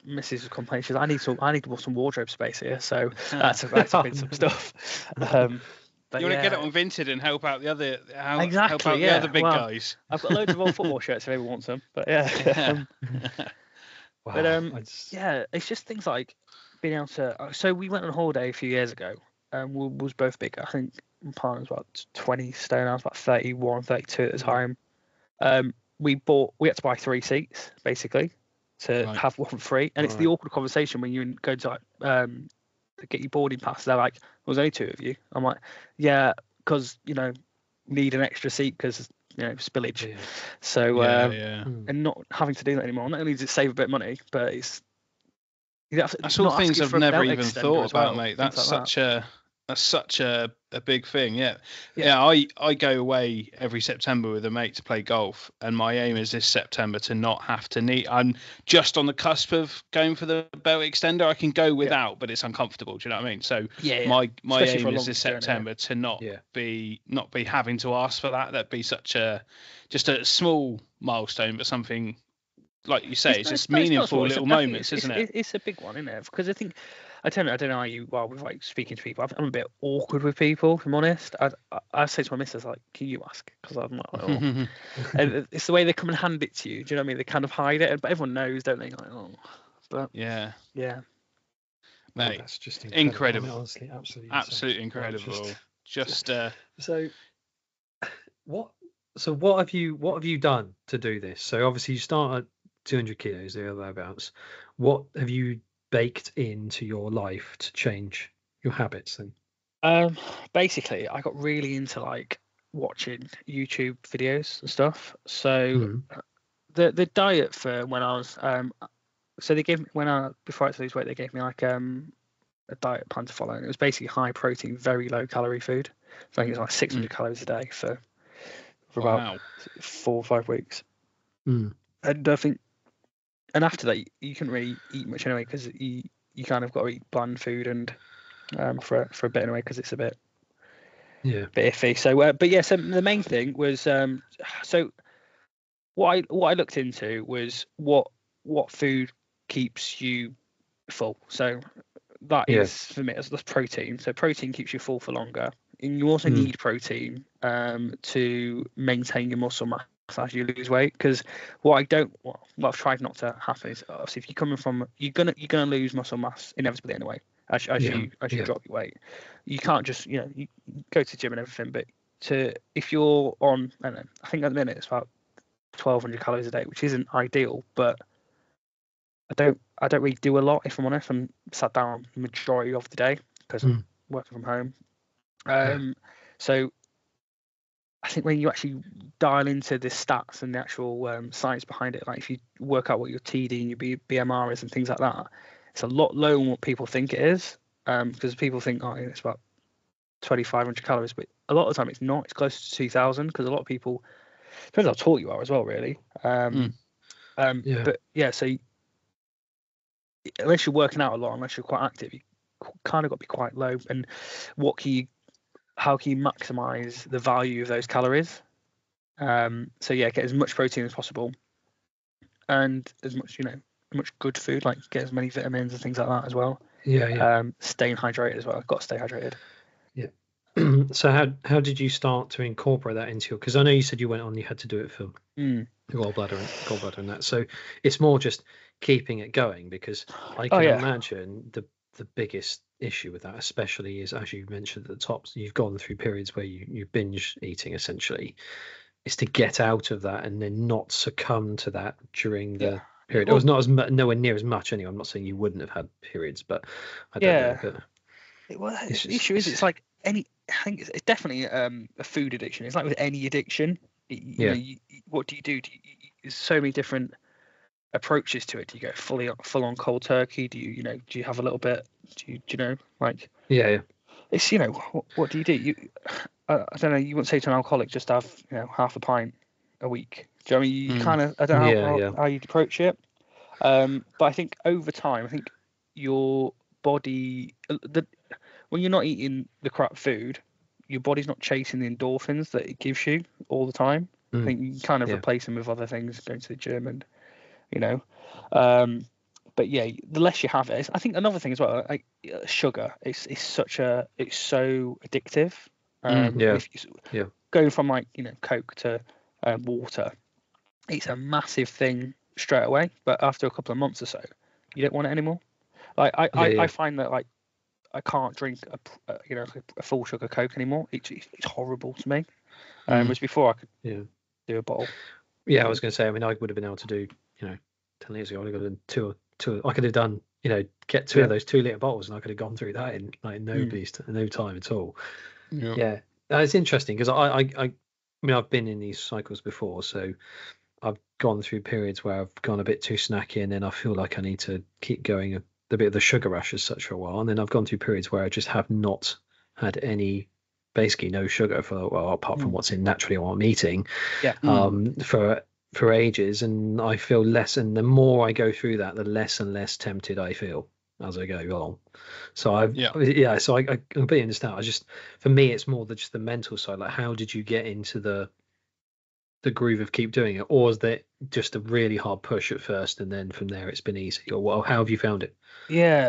Mrs. was complaining. She said, I need some wardrobe space here, so that's to bin some stuff. But you want to get it on Vinted and help out the other the other big guys. I've got loads of old football shirts if anyone wants them. But yeah. It's just things like being able to. So we went on holiday a few years ago, and we was both big. I think my partner was about 20 stone. I was about 31, 32 at the time. We had to buy 3 seats basically to have one free, and it's the awkward conversation when you go to get your boarding pass. They're like, "There's only 2 of you." I'm like, "Yeah, because need an extra seat because spillage." Yeah. So and not having to do that anymore. Not only does it save a bit of money, but it's that's all things I've never even thought about, mate. That's such a big thing. I go away every September with a mate to play golf, and my aim is this September to not have to need. I'm just on the cusp of going for the belt extender. I can go without, but it's uncomfortable. Do you know what I mean? So my aim is this September to not be having to ask for that. That'd be such just a small milestone, but something like you say, it's just meaningful little moments, isn't it? It's a big one, isn't it? Because I don't know how you with like speaking to people. I'm a bit awkward with people, if I'm honest. I say to my missus, like, can you ask? Because I'm like, oh. And it's the way they come and hand it to you. Do you know what I mean? They kind of hide it, but everyone knows, don't they? Like, oh, but yeah. Mate, that's just incredible. I mean, honestly, absolutely incredible. So what have you done to do this? So obviously you start at 200 kilos thereabouts. What have you baked into your life to change your habits then? Basically I got really into like watching YouTube videos and stuff, so the diet for when I was so they gave me before I had to lose weight, they gave me like a diet plan to follow, and it was basically high protein, very low calorie food. So I think it was like 600 calories a day for about 4 or 5 weeks. And I think, and after that, you couldn't really eat much anyway, because you kind of got to eat bland food and for a bit anyway, because it's a bit iffy. So but yeah, so the main thing was so what I looked into was what food keeps you full. So that is for me, that's protein. So protein keeps you full for longer, and you also need protein to maintain your muscle mass as you lose weight. Because what I've tried not to happen is, obviously, if you're coming from, you're gonna lose muscle mass inevitably anyway as you drop your weight. You can't just you go to the gym and everything, but if you're on, I don't know, I think at the minute it's about 1,200 calories a day, which isn't ideal, but I don't really do a lot, if I'm honest. I'm sat down the majority of the day because I'm working from home. So I think when you actually dial into the stats and the actual science behind it, like if you work out what your TD and your BMR is and things like that, it's a lot lower than what people think it is. Because people think, it's about 2,500 calories, but a lot of the time it's not. It's close to 2,000, because a lot of people, depends how tall you are as well, really. But yeah, so unless you're working out a lot, unless you're quite active, you kind of got to be quite low. And how can you maximize the value of those calories? So yeah, get as much protein as possible, and as much much good food, like get as many vitamins and things like that as well. Staying hydrated as well. Got to stay hydrated. So how did you start to incorporate that into your? Because I know you said you went on, you had to do it for gallbladder and that. So it's more just keeping it going, because I can imagine the biggest issue with that, especially, is, as you mentioned at the top, you've gone through periods where you binge eating essentially, is to get out of that and then not succumb to that during the period. It was not nowhere near as much anyway. I'm not saying you wouldn't have had periods, but I don't know. But the issue is, it's like I think it's definitely a food addiction. It's like with any addiction. What do you do? There's so many different approaches to it. Do you go full on cold turkey? Do you do you have a little bit? Do you know, like it's what do you do? I don't know. You wouldn't say to an alcoholic, just have half a pint a week. Do you know what I mean? You kind of, I don't know how you'd approach it. But I think over time, I think your body, when you're not eating the crap food, your body's not chasing the endorphins that it gives you all the time. I think you kind of replace them with other things, going to the gym and but yeah, the less you have it. I think another thing as well, like sugar, it's so addictive. Going from Coke to water, it's a massive thing straight away. But after a couple of months or so, you don't want it anymore. Like I find that like I can't drink a full sugar Coke anymore. It's horrible to me. Whereas before I could do a bottle. Yeah, I was going to say. I mean, I would have been able to do 10 years ago. I would have done two. I could have done get two of those 2-litre bottles, and I could have gone through that in like no time at all. Yeah, it's interesting, because I mean, I've been in these cycles before, so I've gone through periods where I've gone a bit too snacky, and then I feel like I need to keep going a bit of the sugar rush as such for a while, and then I've gone through periods where I just have not had basically no sugar for a while, apart from what's in naturally what I'm eating. For ages, and I feel less, and the more I go through that, the less and less tempted I feel as I go along. So so I completely understand. For me, it's more just the mental side. Like, how did you get into the groove of keep doing it, or is that just a really hard push at first, and then from there it's been easy? Or how have you found it?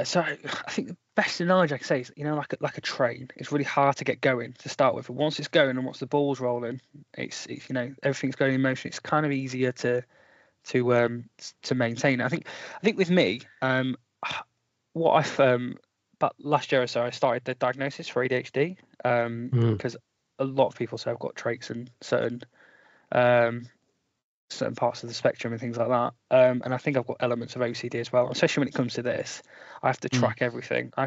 So I think the best analogy I can say is like a train. It's really hard to get going to start with, but once it's going and once the ball's rolling, it's everything's going in motion. It's kind of easier to maintain. I think with me, what I've about last year or so, I started the diagnosis for ADHD, because a lot of people say I've got traits in certain parts of the spectrum and things like that, and I think I've got elements of OCD as well, especially when it comes to this. I have to track everything. I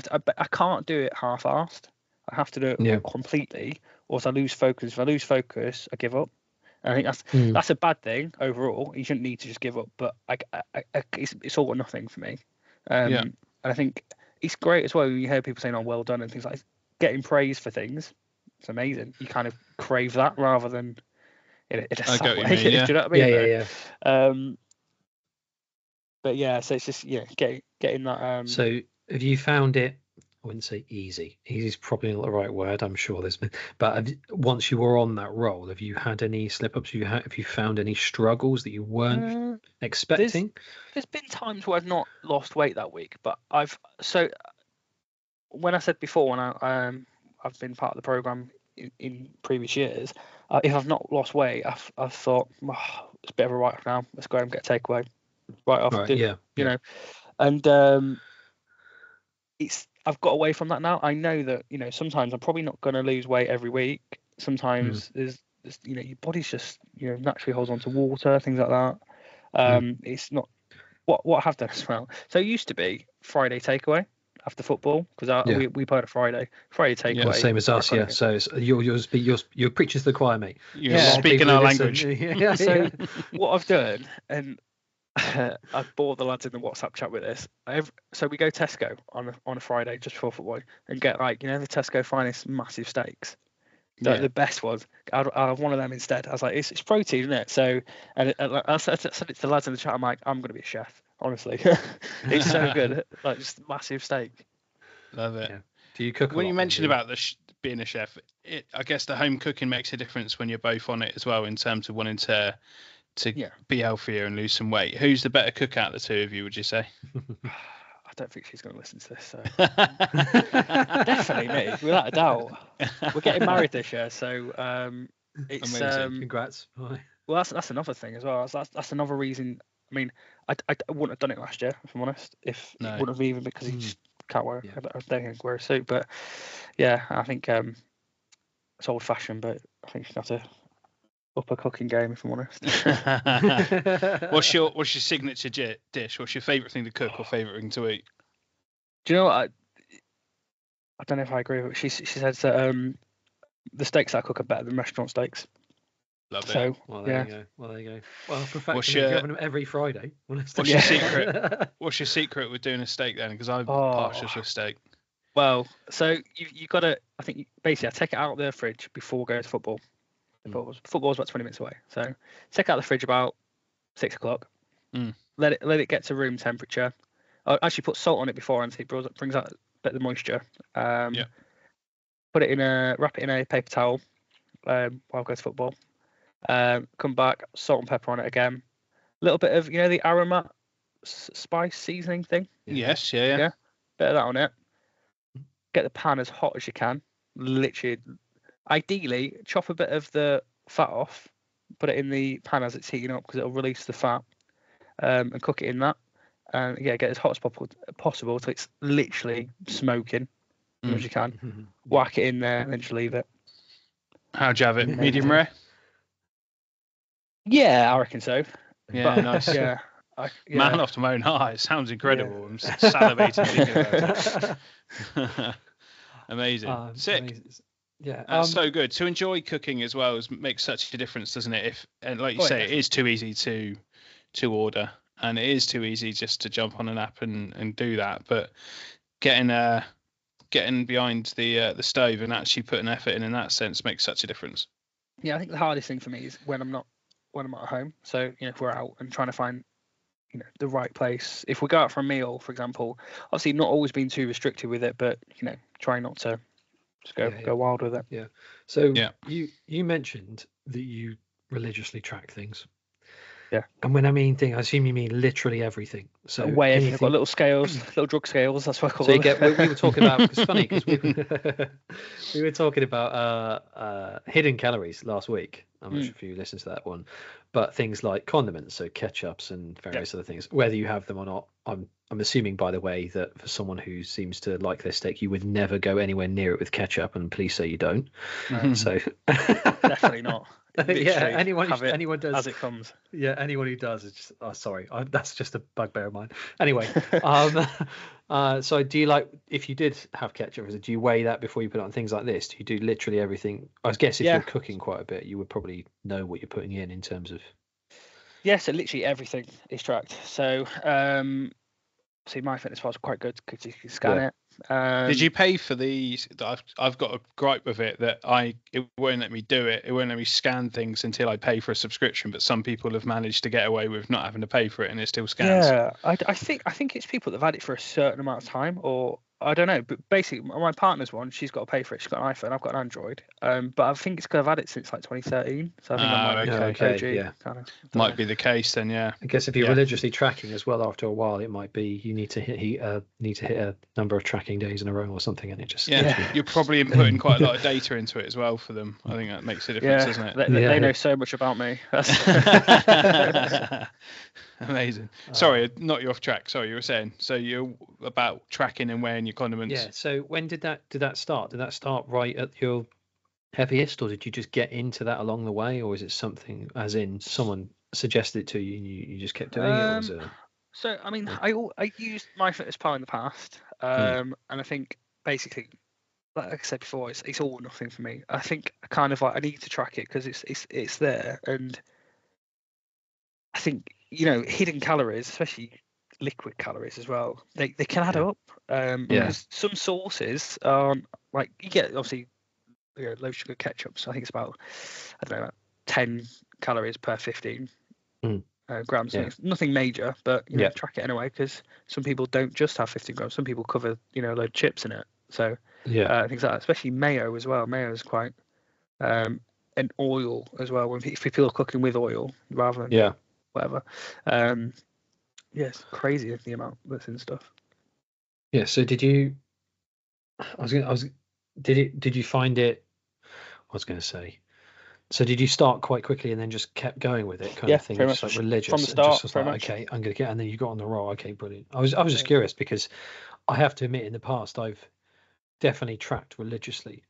can't do it half-assed. I have to do it completely, or else I lose focus. If I lose focus, I give up. And I think that's a bad thing overall. You shouldn't need to just give up, but it's all or nothing for me. And I think it's great as well when you hear people saying, "Oh, well done," and things like that. Getting praise for things. It's amazing. You kind of crave that rather than in a sad way. Do you know what I mean? Yeah. But yeah, so it's just getting that. So have you found it? I wouldn't say easy. Easy is probably not the right word. I'm sure there's been, but once you were on that role, have you had any slip-ups? Have you found any struggles that you weren't expecting? There's been times where I've not lost weight that week, but when I said before, when I've been part of the program in previous years, if I've not lost weight, I've thought, it's a bit of a write-off now. Let's go and get a takeaway. Right off, you know, and I've got away from that now. I know that sometimes I'm probably not going to lose weight every week. Sometimes there's your body's just naturally holds on to water, things like that. It's not what I have done as well. So it used to be Friday takeaway after football because we played a Friday takeaway. Yeah, same as us. Yeah, so you're preaching to the choir, mate. You're speaking our language. So what I've done, and I've bored the lads in the WhatsApp chat with this. So we go Tesco on a Friday just before football and get the Tesco finest massive steaks. The best ones. I'll have one of them instead. I was like, it's protein, isn't it? So, and I said it to the lads in the chat. I'm like, I'm going to be a chef. Honestly, it's so good. Like just massive steak. Love it. Yeah. Do you cook? When you mentioned about being a chef, I guess the home cooking makes a difference when you're both on it as well in terms of wanting to be healthier and lose some weight. Who's the better cook out of the two of you, would you say? I don't think she's going to listen to this. So. Definitely me, without a doubt. We're getting married this year, so it's amazing. Congrats. Well, that's another thing as well. That's another reason. I mean, I wouldn't have done it last year, if I'm honest. It wouldn't have even because he just can't wear. I don't think he can wear a suit, but yeah, I think it's old fashioned, but I think you have to up a cooking game, if I'm honest. What's your signature dish? What's your favourite thing to cook or favourite thing to eat? Do you know what? I don't know if I agree with it. She says that the steaks I cook are better than restaurant steaks. Love it. So, there you go. Well, for fact, you're having them every Friday. What's your secret? What's your secret with doing a steak then? Because I'm partial to a steak. Well, so you got to. I think basically I take it out of the fridge before going to football. Football's about 20 minutes away, so take out the fridge about 6 o'clock. Let it get to room temperature. I actually put salt on it beforehand, so it brings out a bit of the moisture. Put it wrap it in a paper towel while I go to football. Come back, salt and pepper on it again. A little bit of the aromat spice seasoning thing. Yes, yeah. Bit of that on it. Get the pan as hot as you can. Literally, ideally, chop a bit of the fat off. Put it in the pan as it's heating up because it'll release the fat. And cook it in that. And get as hot as possible till it's literally smoking as you can. Whack it in there and then just leave it. How'd you have it? Medium rare? Yeah, I reckon so. Yeah, but, nice. Yeah. Man after my own heart. It sounds incredible. I'm salivating thinking about it. Amazing. Sick. Amazing. Yeah, that's so good. To enjoy cooking as well makes such a difference, doesn't it? And like you say, it is too easy to order, and it is too easy just to jump on an app and do that. But getting behind the stove and actually putting effort in that sense makes such a difference. Yeah, I think the hardest thing for me is when I'm not at home. So if we're out and trying to find the right place. If we go out for a meal, for example, obviously not always being too restricted with it, but try not to just go wild with it. Yeah. So you mentioned that you religiously track things. Yeah. And when I mean thing, I assume you mean literally everything. So weigh everything. I've got little scales, little drug scales. That's what I call them. We were talking about. It's funny because we were talking about hidden calories last week. I'm not sure if you listened to that one, but things like condiments, so ketchups and various other things. Whether you have them or not, I'm assuming, by the way, that for someone who seems to like their steak, you would never go anywhere near it with ketchup, and please say you don't. So definitely not. Yeah, anyone does as it comes. Yeah, anyone who does is just sorry, that's just a bugbear of mine. Anyway, so do you if you did have ketchup, do you weigh that before you put it on things like this? Do you do literally everything? I guess if you're cooking quite a bit, you would probably know what you're putting in terms of. Yeah, so literally everything is tracked. So see, MyFitnessPal is quite good because you can scan it. Did you pay for these? I've got a gripe with it that it won't let me do it. It won't let me scan things until I pay for a subscription. But some people have managed to get away with not having to pay for it, and it still scans. Yeah, I think it's people that have had it for a certain amount of time, or I don't know. But basically, my partner's one, she's got to pay for it. She's got an iPhone, I've got an Android. But I think it's because I've had it since like 2013. So I think I might be OG. Yeah, kind of. Might be the case then. Yeah. I guess if you're religiously tracking as well, after a while, it might be you need to hit a number of tracking days in a row or something, and it just you're probably inputting quite a lot of data into it as well for them. I think that makes a difference, doesn't it? They know so much about me. Amazing. Sorry, not you off track. Sorry, you were saying. So you're about tracking and weighing your condiments. Yeah. So when did that start? Did that start right at your heaviest, or did you just get into that along the way, or is it something as in someone suggested it to you and you just kept doing it? Or was it... So I mean, I used MyFitnessPal in the past, and I think basically, like I said before, it's all or nothing for me. I think I need to track it because it's there, and I think hidden calories, especially liquid calories as well, they can add up. Because some sauces like you get obviously low sugar ketchup, so I think it's about 10 calories per 15 grams. Yeah. Nothing major, but track it anyway, because some people don't just have 15 grams. Some people cover a load of chips in it. So things like that, especially mayo as well. Mayo is quite an oil as well. If people are cooking with oil rather than whatever. It's crazy the amount that's in stuff. Yeah. So did you? Did you find it? I was going to say. So did you start quite quickly and then just kept going with it, kind of thing, just like religious from the start? Just like, okay, I'm going to get, and then you got on the roll. Okay, brilliant. I was just curious because I have to admit, in the past, I've definitely tracked religiously,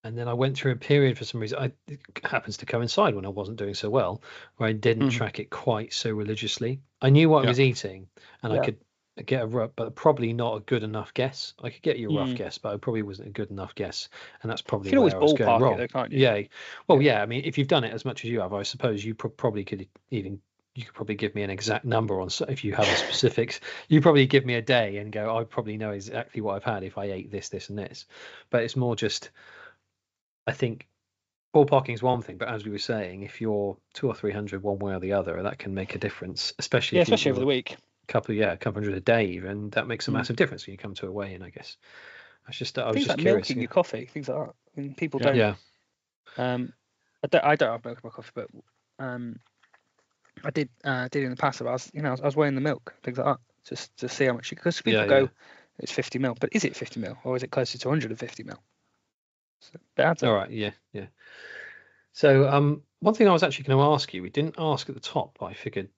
and then I went through a period for some reason. It happens to coincide when I wasn't doing so well, where I didn't track it quite so religiously. I knew what I was eating, and I could get a rough, but probably not a good enough guess. I could get you a rough guess, but it probably wasn't a good enough guess, and that's probably where I was going wrong. Though, can't you? Yeah. Well, yeah. I mean, if you've done it as much as you have, I suppose you probably could even. You could probably give me an exact number on. If you have a specifics, you probably give me a day and go, I probably know exactly what I've had if I ate this, this, and this. But it's more just, I think, ballparking is one thing, but as we were saying, if you're 200 or 300 one way or the other, that can make a difference, especially over the week. Couple hundred a day, and that makes a massive difference when you come to a weigh-in, I guess. I was just curious. Milking your coffee, things like that. I mean, people don't. Yeah. I don't have milk in my coffee, but I did in the past. I was weighing the milk, things like that, just to see how much. Because people go, it's 50 ml, but is it 50 ml or is it closer to 150 ml? So it adds up. All right. Yeah. So one thing I was actually going to ask you, we didn't ask at the top, but I figured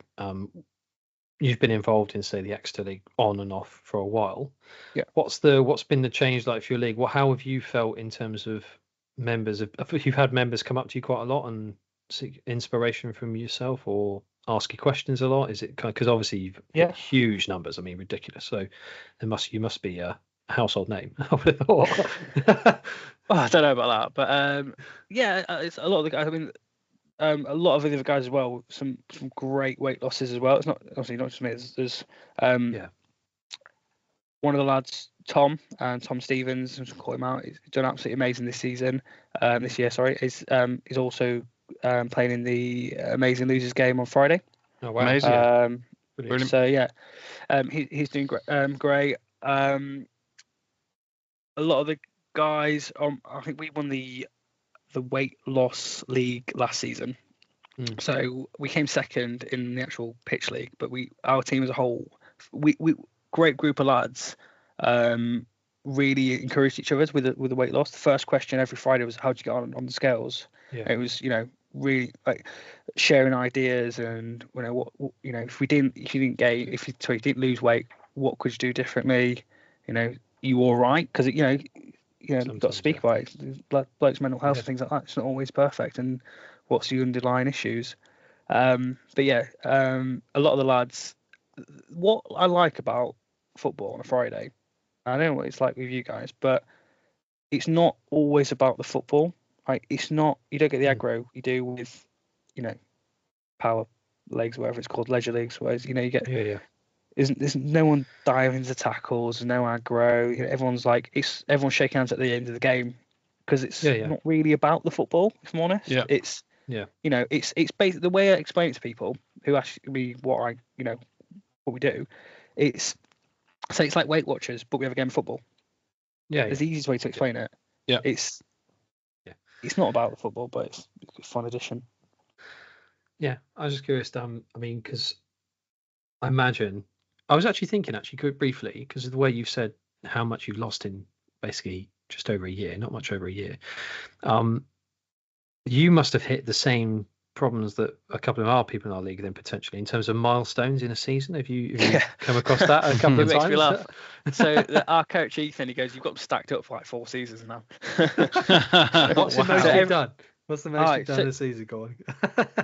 you've been involved in, say, the Exeter League on and off for a while. Yeah. What's been the change like for your league? Well, how have you felt in terms of members? If you've had members come up to you quite a lot and seek inspiration from yourself or ask you questions a lot? Is it because obviously you've hit huge numbers? I mean, ridiculous. So you must be a household name. I would have thought. Well, I don't know about that, but it's a lot of the guys. I mean. A lot of the other guys as well. Some great weight losses as well. It's not obviously not just me. There's one of the lads, Tom Stevens. I'm just call him out. He's done absolutely amazing this season. This year, sorry. Is also playing in the Amazing Losers game on Friday. Oh wow! Amazing. Brilliant. So he's doing great. A lot of the guys. I think we won the weight loss league last season, so we came second in the actual pitch league, but our team as a whole, we great group of lads, really encouraged each other with the weight loss. The first question every Friday was, how'd you get on the scales? It was really like sharing ideas, and what if you didn't lose weight, what could you do differently? You all right? Because you've got to speak about it. Blokes' mental health and things like that. It's not always perfect, and what's the underlying issues. But yeah, a lot of the lads. What I like about football on a Friday, I don't know what it's like with you guys, but it's not always about the football. Like, it's not. You don't get the aggro you do with, power leagues, whatever it's called, leisure leagues. Whereas you get. Yeah. There's no one diving into tackles, no aggro. Everyone's shaking hands at the end of the game because it's not really about the football. If I'm honest, it's it's basically the way I explain it to people who ask me what we do. It's like Weight Watchers, but we have a game of football. It's the easiest way to explain it. Yeah, it's not about the football, but it's a fun addition. Yeah, I was just curious. Because I imagine. I was actually thinking, briefly, because of the way you've said how much you've lost in basically just over a year, not much over a year. You must have hit the same problems that a couple of our people in our league then potentially in terms of milestones in a season. Have you come across that a couple of times? Makes me laugh. So our coach Ethan, he goes, "You've got them stacked up for like 4 seasons now." What's the most you've done? What's the most you've done this season, Gordon?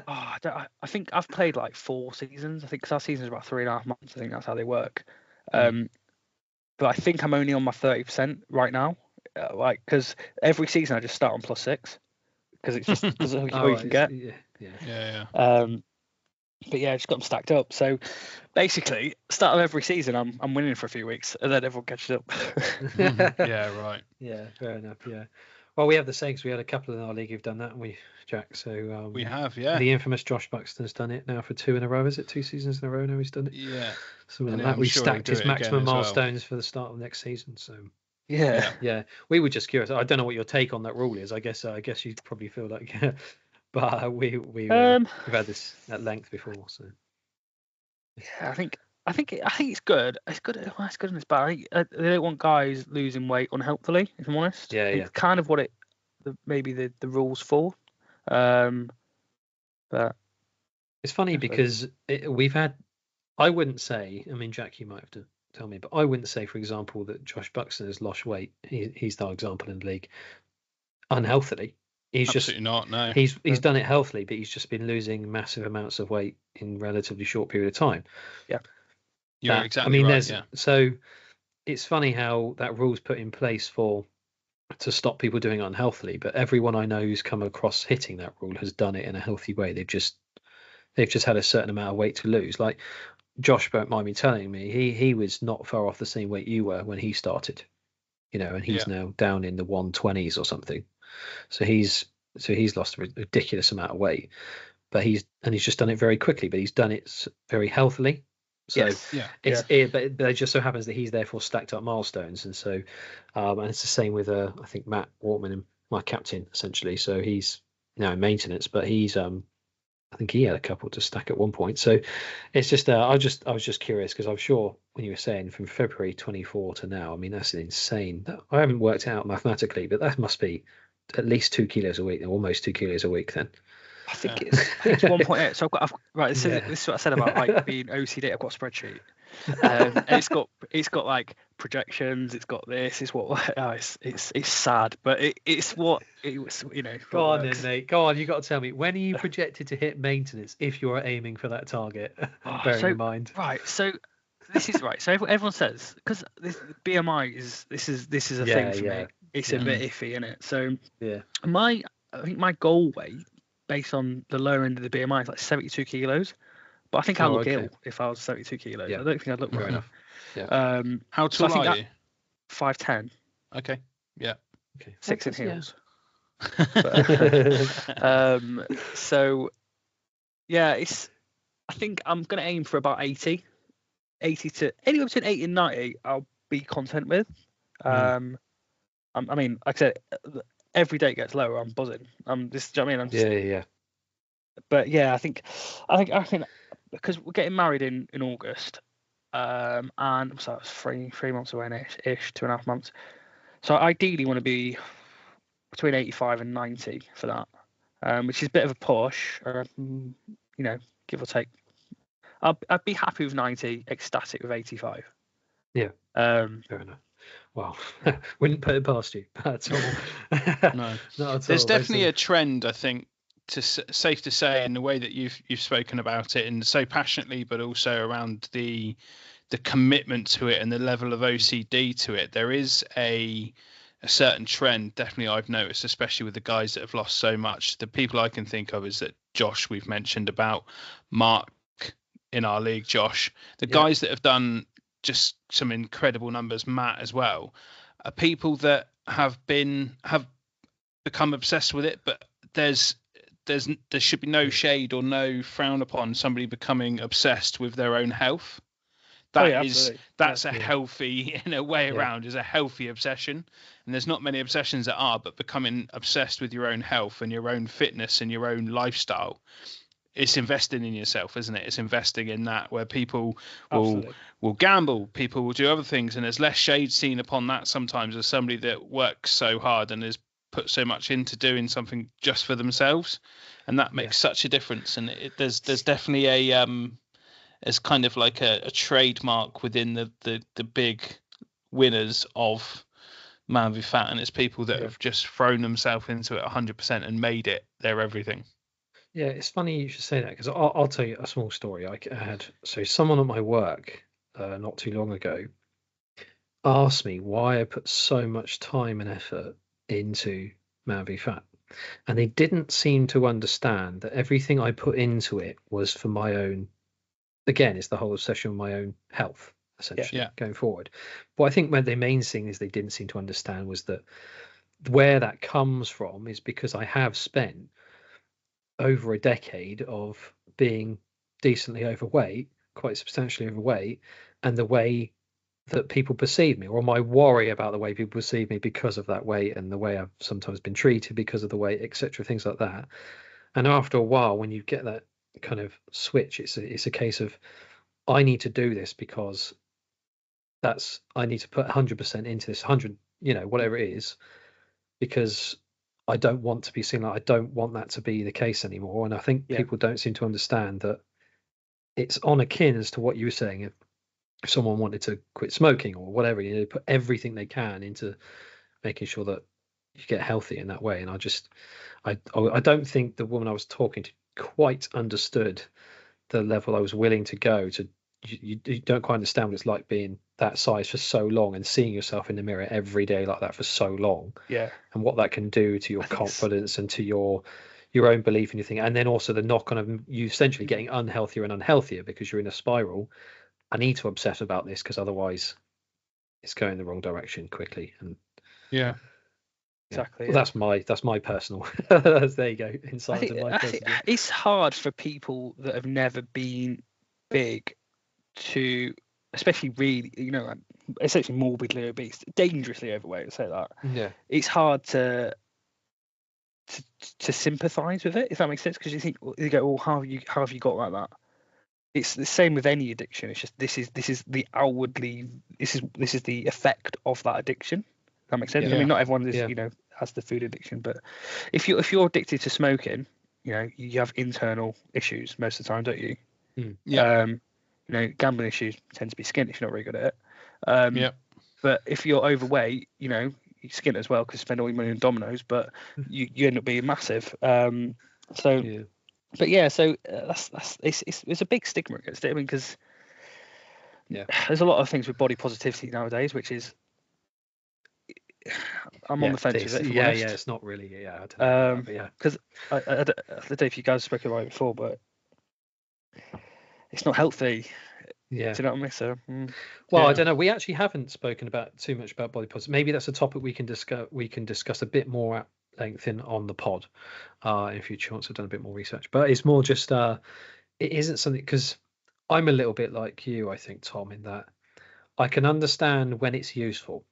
I think I've played like 4 seasons. I think because our season's about 3.5 months. I think that's how they work. But I think I'm only on my 30% right now. Because every season I just start on +6 because it's just because all you can get. Yeah. But yeah, I just got them stacked up. So basically, start of every season, I'm winning for a few weeks, and then everyone catches up. Yeah, right. Yeah, fair enough. Yeah. Well, we have the same. We had a couple in our league who've done that, and Jack. So we have, yeah. The infamous Josh Buxton's done it now for 2 in a row. Is it 2 seasons in a row now he's done it? Yeah. Something like that. We stacked his maximum milestones for the start of next season. So yeah. We were just curious. I don't know what your take on that rule is. I guess you probably feel like, but we've had this at length before. So yeah, I think it's good. It's good. It's good in this, but they don't want guys losing weight unhealthily. If I'm honest, it's kind of what maybe the rules for. But it's funny because we've had. I wouldn't say. I mean, Jack, you might have to tell me, but I wouldn't say, for example, that Josh Buxton has lost weight. He's our example in the league unhealthily. He's absolutely not. No, he's done it healthily, but he's just been losing massive amounts of weight in relatively short period of time. Yeah. You're exactly right. So it's funny how that rule's put in place to stop people doing it unhealthily, but everyone I know who's come across hitting that rule has done it in a healthy way. They've just had a certain amount of weight to lose. Like Josh won't mind me telling me, he was not far off the same weight you were when he started, and he's now down in the 120s or something. So he's lost a ridiculous amount of weight, but he's just done it very quickly, but he's done it very healthily. So but it just so happens that he's therefore stacked up milestones, and so and it's the same with I think Matt Wortman, my captain essentially. So he's now in maintenance, but he's I think he had a couple to stack at one point. So it's just I was just curious because I'm sure when you were saying from February 24 to now, I mean that's insane. I haven't worked it out mathematically, but that must be at least 2 kilos a week, almost 2 kilos a week then. I think it's 1.8. So this is what I said about like being OCD. I've got a spreadsheet. And it's got like projections. It's got this. It's what it's sad, but it's what it was. Go on then, Nate. Go on. You got to tell me, when are you projected to hit maintenance if you're aiming for that target? Bearing in mind. Right. So this is right. So everyone says because this BMI is a thing for me. It's a bit iffy, isn't it? So I think my goal weight based on the lower end of the BMI is like 72 kilos. But I think I look ill if I was 72 kilos. Yeah. I don't think I'd look fair well enough. Yeah. How tall are you? 5'10". Okay. Yeah. Okay. 6 in heels. Yeah. So yeah, I think I'm gonna aim for about 80 to anywhere between 80 and 90. I'll be content with. I mean, like I said, every day it gets lower. I'm buzzing. Do you know what I mean? I'm just, yeah. But yeah, I think because we're getting married in August, and so it's 3 months away ish, 2.5 months. So I ideally want to be between 85 and 90 for that, which is a bit of a push, give or take. I'd be happy with 90, ecstatic with 85. Yeah. Fair enough. well, wouldn't put it past you at all. No, not at there's all. definitely a trend, I think, safe to say, in the way that you've spoken about it, and so passionately, but also around the commitment to it and the level of OCD to it. There is a certain trend, definitely, I've noticed, especially with the guys that have lost so much. The people I can think of is that Josh, we've mentioned about, Mark in our league, Josh, the guys that have done just some incredible numbers, Matt as well, are people that have become obsessed with it, but there should be no shade or no frown upon somebody becoming obsessed with their own health. That's a healthy, in a way around, is a healthy obsession. And there's not many obsessions that are, but becoming obsessed with your own health and your own fitness and your own lifestyle, it's investing in yourself, isn't it? It's investing in that, where people will gamble, people will do other things, and there's less shade seen upon that sometimes as somebody that works so hard and has put so much into doing something just for themselves, and that makes such a difference. And there's definitely as kind of like a trademark within the big winners of Man v Fat, and it's people that have just thrown themselves into it 100% and made it their everything. Yeah, it's funny you should say that, because I'll tell you a small story I had. So someone at my work not too long ago asked me why I put so much time and effort into Man v Fat, and they didn't seem to understand that everything I put into it was for my own, again, it's the whole obsession with my own health, essentially, going forward. But I think the main thing is they didn't seem to understand was that where that comes from is because I have spent over a decade of being decently overweight, quite substantially overweight, and the way that people perceive me, or my worry about the way people perceive me because of that weight, and the way I've sometimes been treated because of the weight, etc., things like that. And after a while, when you get that kind of switch, it's a case of, I need to do this because I need to put 100% into this, 100, whatever it is, because I don't want to be seen like, I don't want that to be the case anymore. And I think people don't seem to understand that it's on akin as to what you were saying. If someone wanted to quit smoking or whatever, put everything they can into making sure that you get healthy in that way. And I don't think the woman I was talking to quite understood the level I was willing to go to. You don't quite understand what it's like being that size for so long and seeing yourself in the mirror every day like that for so long. And what that can do to your confidence and to your own belief in your thing. And then also the knock on of you essentially getting unhealthier and unhealthier because you're in a spiral. I need to obsess about this because otherwise it's going the wrong direction quickly. And exactly. Well, that's my personal. There you go. Insight into my personal. It's hard for people that have never been big to, especially really, essentially morbidly obese, dangerously overweight. Let's say that. Yeah. It's hard to sympathise with it, if that makes sense, because you go, well, how have you got like that? It's the same with any addiction. It's just this is the outwardly, this is the effect of that addiction. Does that make sense? I mean, not everyone is has the food addiction, but if you're addicted to smoking, you have internal issues most of the time, don't you? Gambling issues tend to be skin if you're not very good at it. But if you're overweight, you skin as well because you spend all your money on Dominoes, but you end up being massive. But so it's a big stigma against it. I mean, because there's a lot of things with body positivity nowadays, which is I'm on the fence with it. It's not really. I don't know. Because I don't know if you guys spoke about it before, but it's not healthy. Yeah. Do you know what I mean? So, well, I don't know. We actually haven't spoken too much about body positivity. Maybe that's a topic we can discuss a bit more at length on the pod in future once I've done a bit more research. But it's more just it isn't something, because I'm a little bit like you, I think, Tom, in that I can understand when it's useful.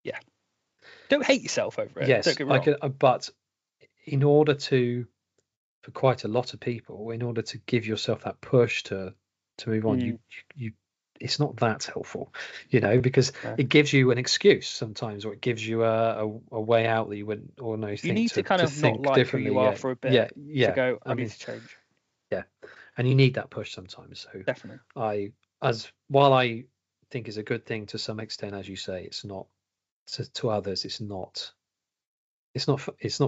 Yeah. Don't hate yourself over it. Yes, don't get me wrong. But in order for quite a lot of people, in order to give yourself that push to move on, you it's not that helpful, because it gives you an excuse sometimes, or it gives you a way out that you wouldn't ordinarily think. You need to kind of not like who you are for a bit. To go, I need to change. Yeah, and you need that push sometimes. So definitely, while I think is a good thing to some extent, as you say. It's not to others. It's not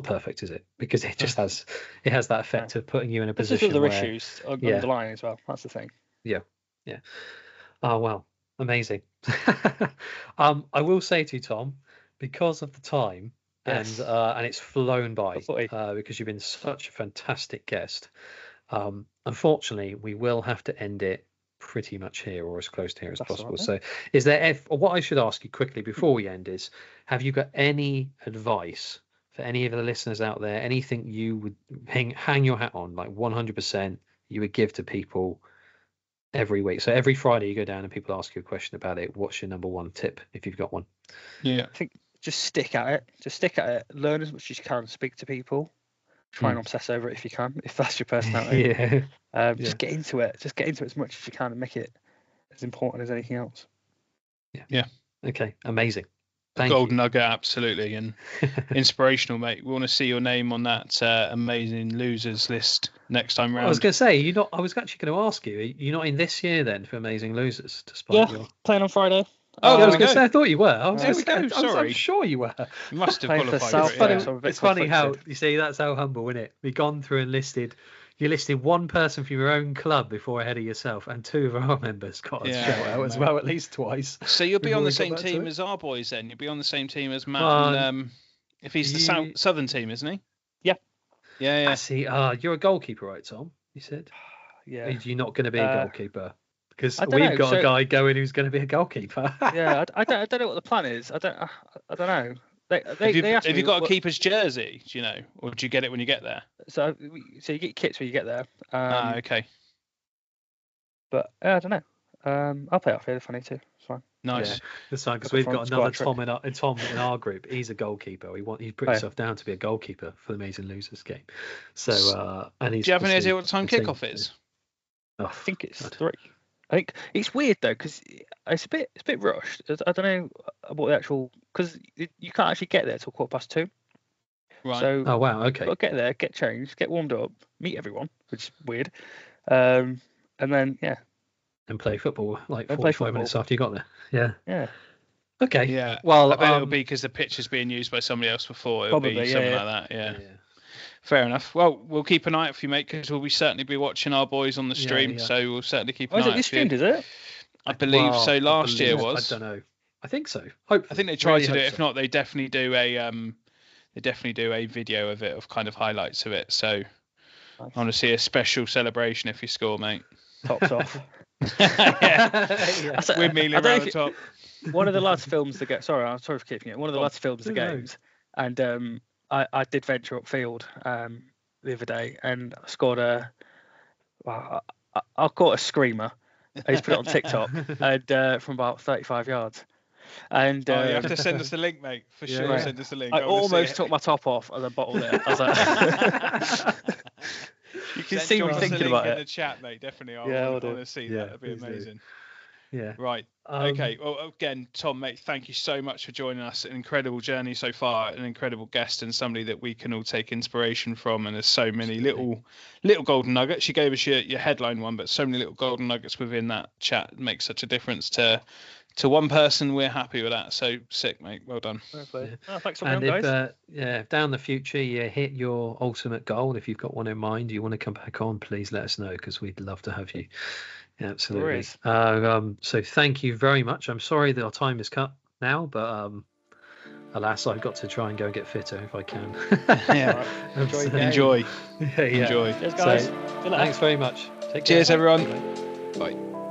perfect, is it? Because it just has that effect of putting you in a position There's other where issues underlying as well. That's the thing. Yeah. Oh wow, amazing. I will say to you, Tom, because of the time, Yes. and it's flown by because you've been such a fantastic guest. Unfortunately, we will have to end it pretty much here, or as close to here as possible. Right, so is there what I should ask you quickly before we end is, have you got any advice for any of the listeners out there, anything you would hang your hat on, like 100% you would give to people every week? So every Friday you go down and people ask you a question about it. What's your number one tip, if you've got one? I think just stick at it. Learn as much as you can. Speak to people. Try and obsess over it if you can, if that's your personality. Just get into it. Just get into it as much as you can and make it as important as anything else. Yeah. Okay. Amazing. Golden nugget, absolutely, and inspirational, mate. We want to see your name on that amazing losers list next time round. I was going to say, you're not. I was actually going to ask you. You're not in this year then for Amazing Losers, despite your playing on Friday. Oh, I was going to say, I thought you were. Sorry, I'm sure you were. You must have qualified for it. It's funny how you see that's how humble, isn't it? We've gone through and listed. You listed one person from your own club before ahead of yourself, and two of our members got a shout out as well, at least twice. So you'll be on the same team as our boys then. You'll be on the same team as Matt. And, if he's the southern team, isn't he? Yeah. Yeah. I see. You're a goalkeeper, right, Tom? You said. Yeah. Are you not going to be a goalkeeper? Because we've got a guy going who's going to be a goalkeeper. I don't know what the plan is. I don't know. Have you got a keeper's jersey? Do you know, or do you get it when you get there? So you get kits when you get there. Okay. But I don't know. I'll play outfield if I need to. It's fine. Nice. Yeah, it's fine because we've got another Tom in our group. He's a goalkeeper. He put himself down to be a goalkeeper for the Amazing Losers game. So and he's. Do you have any idea what time kickoff is? I think it's 3. I think it's weird though because it's a bit rushed. I don't know what the actual because you can't actually get there till 2:15. Right. So oh wow, okay. Got to get there, get changed, get warmed up, meet everyone, which is weird, and then and play football like 45 minutes after you got there. Yeah. Yeah. Okay. Yeah. Well, I bet it'll be because the pitch is being used by somebody else before. It'll be something like that. Yeah. Fair enough. Well, we'll keep an eye out for you, mate, because we'll certainly be watching our boys on the stream. So we'll certainly keep an eye out for you. Streamed, is it? I believe so. Last year was. I don't know. I think so. Hopefully. I think they tried to do it. If not, they definitely do a video of it, of kind of highlights of it. So I want to see a special celebration if you score, mate. Tops off. Windmill around the top. One of the lads films the game. Sorry, I'm sorry for keeping it. One of the lads films the games, and I did venture upfield the other day and scored I caught a screamer. I just put it on TikTok and from about 35 yards. And you have to send us the link, mate. For sure, right. Send us the link. I almost took my top off and then bottled it. I was like, you can see me thinking about it in the chat, mate. Definitely, I want to see that. That'd be amazing. Yeah. Right. Okay. Well, again, Tom, mate, thank you so much for joining us. An incredible journey so far, an incredible guest, and somebody that we can all take inspiration from. And there's so many little golden nuggets. You gave us your headline one, but so many little golden nuggets within that chat make such a difference to one person. We're happy with that. So sick, mate. Well done. Thanks for coming, guys. If down the future you hit your ultimate goal, if you've got one in mind, you want to come back on, please let us know because we'd love to have you. Absolutely. So thank you very much. I'm sorry that our time is cut now, but alas, I've got to try and go and get fitter if I can. Enjoy. Enjoy. Cheers, guys. Thanks very much. Take care. Cheers, everyone. Bye.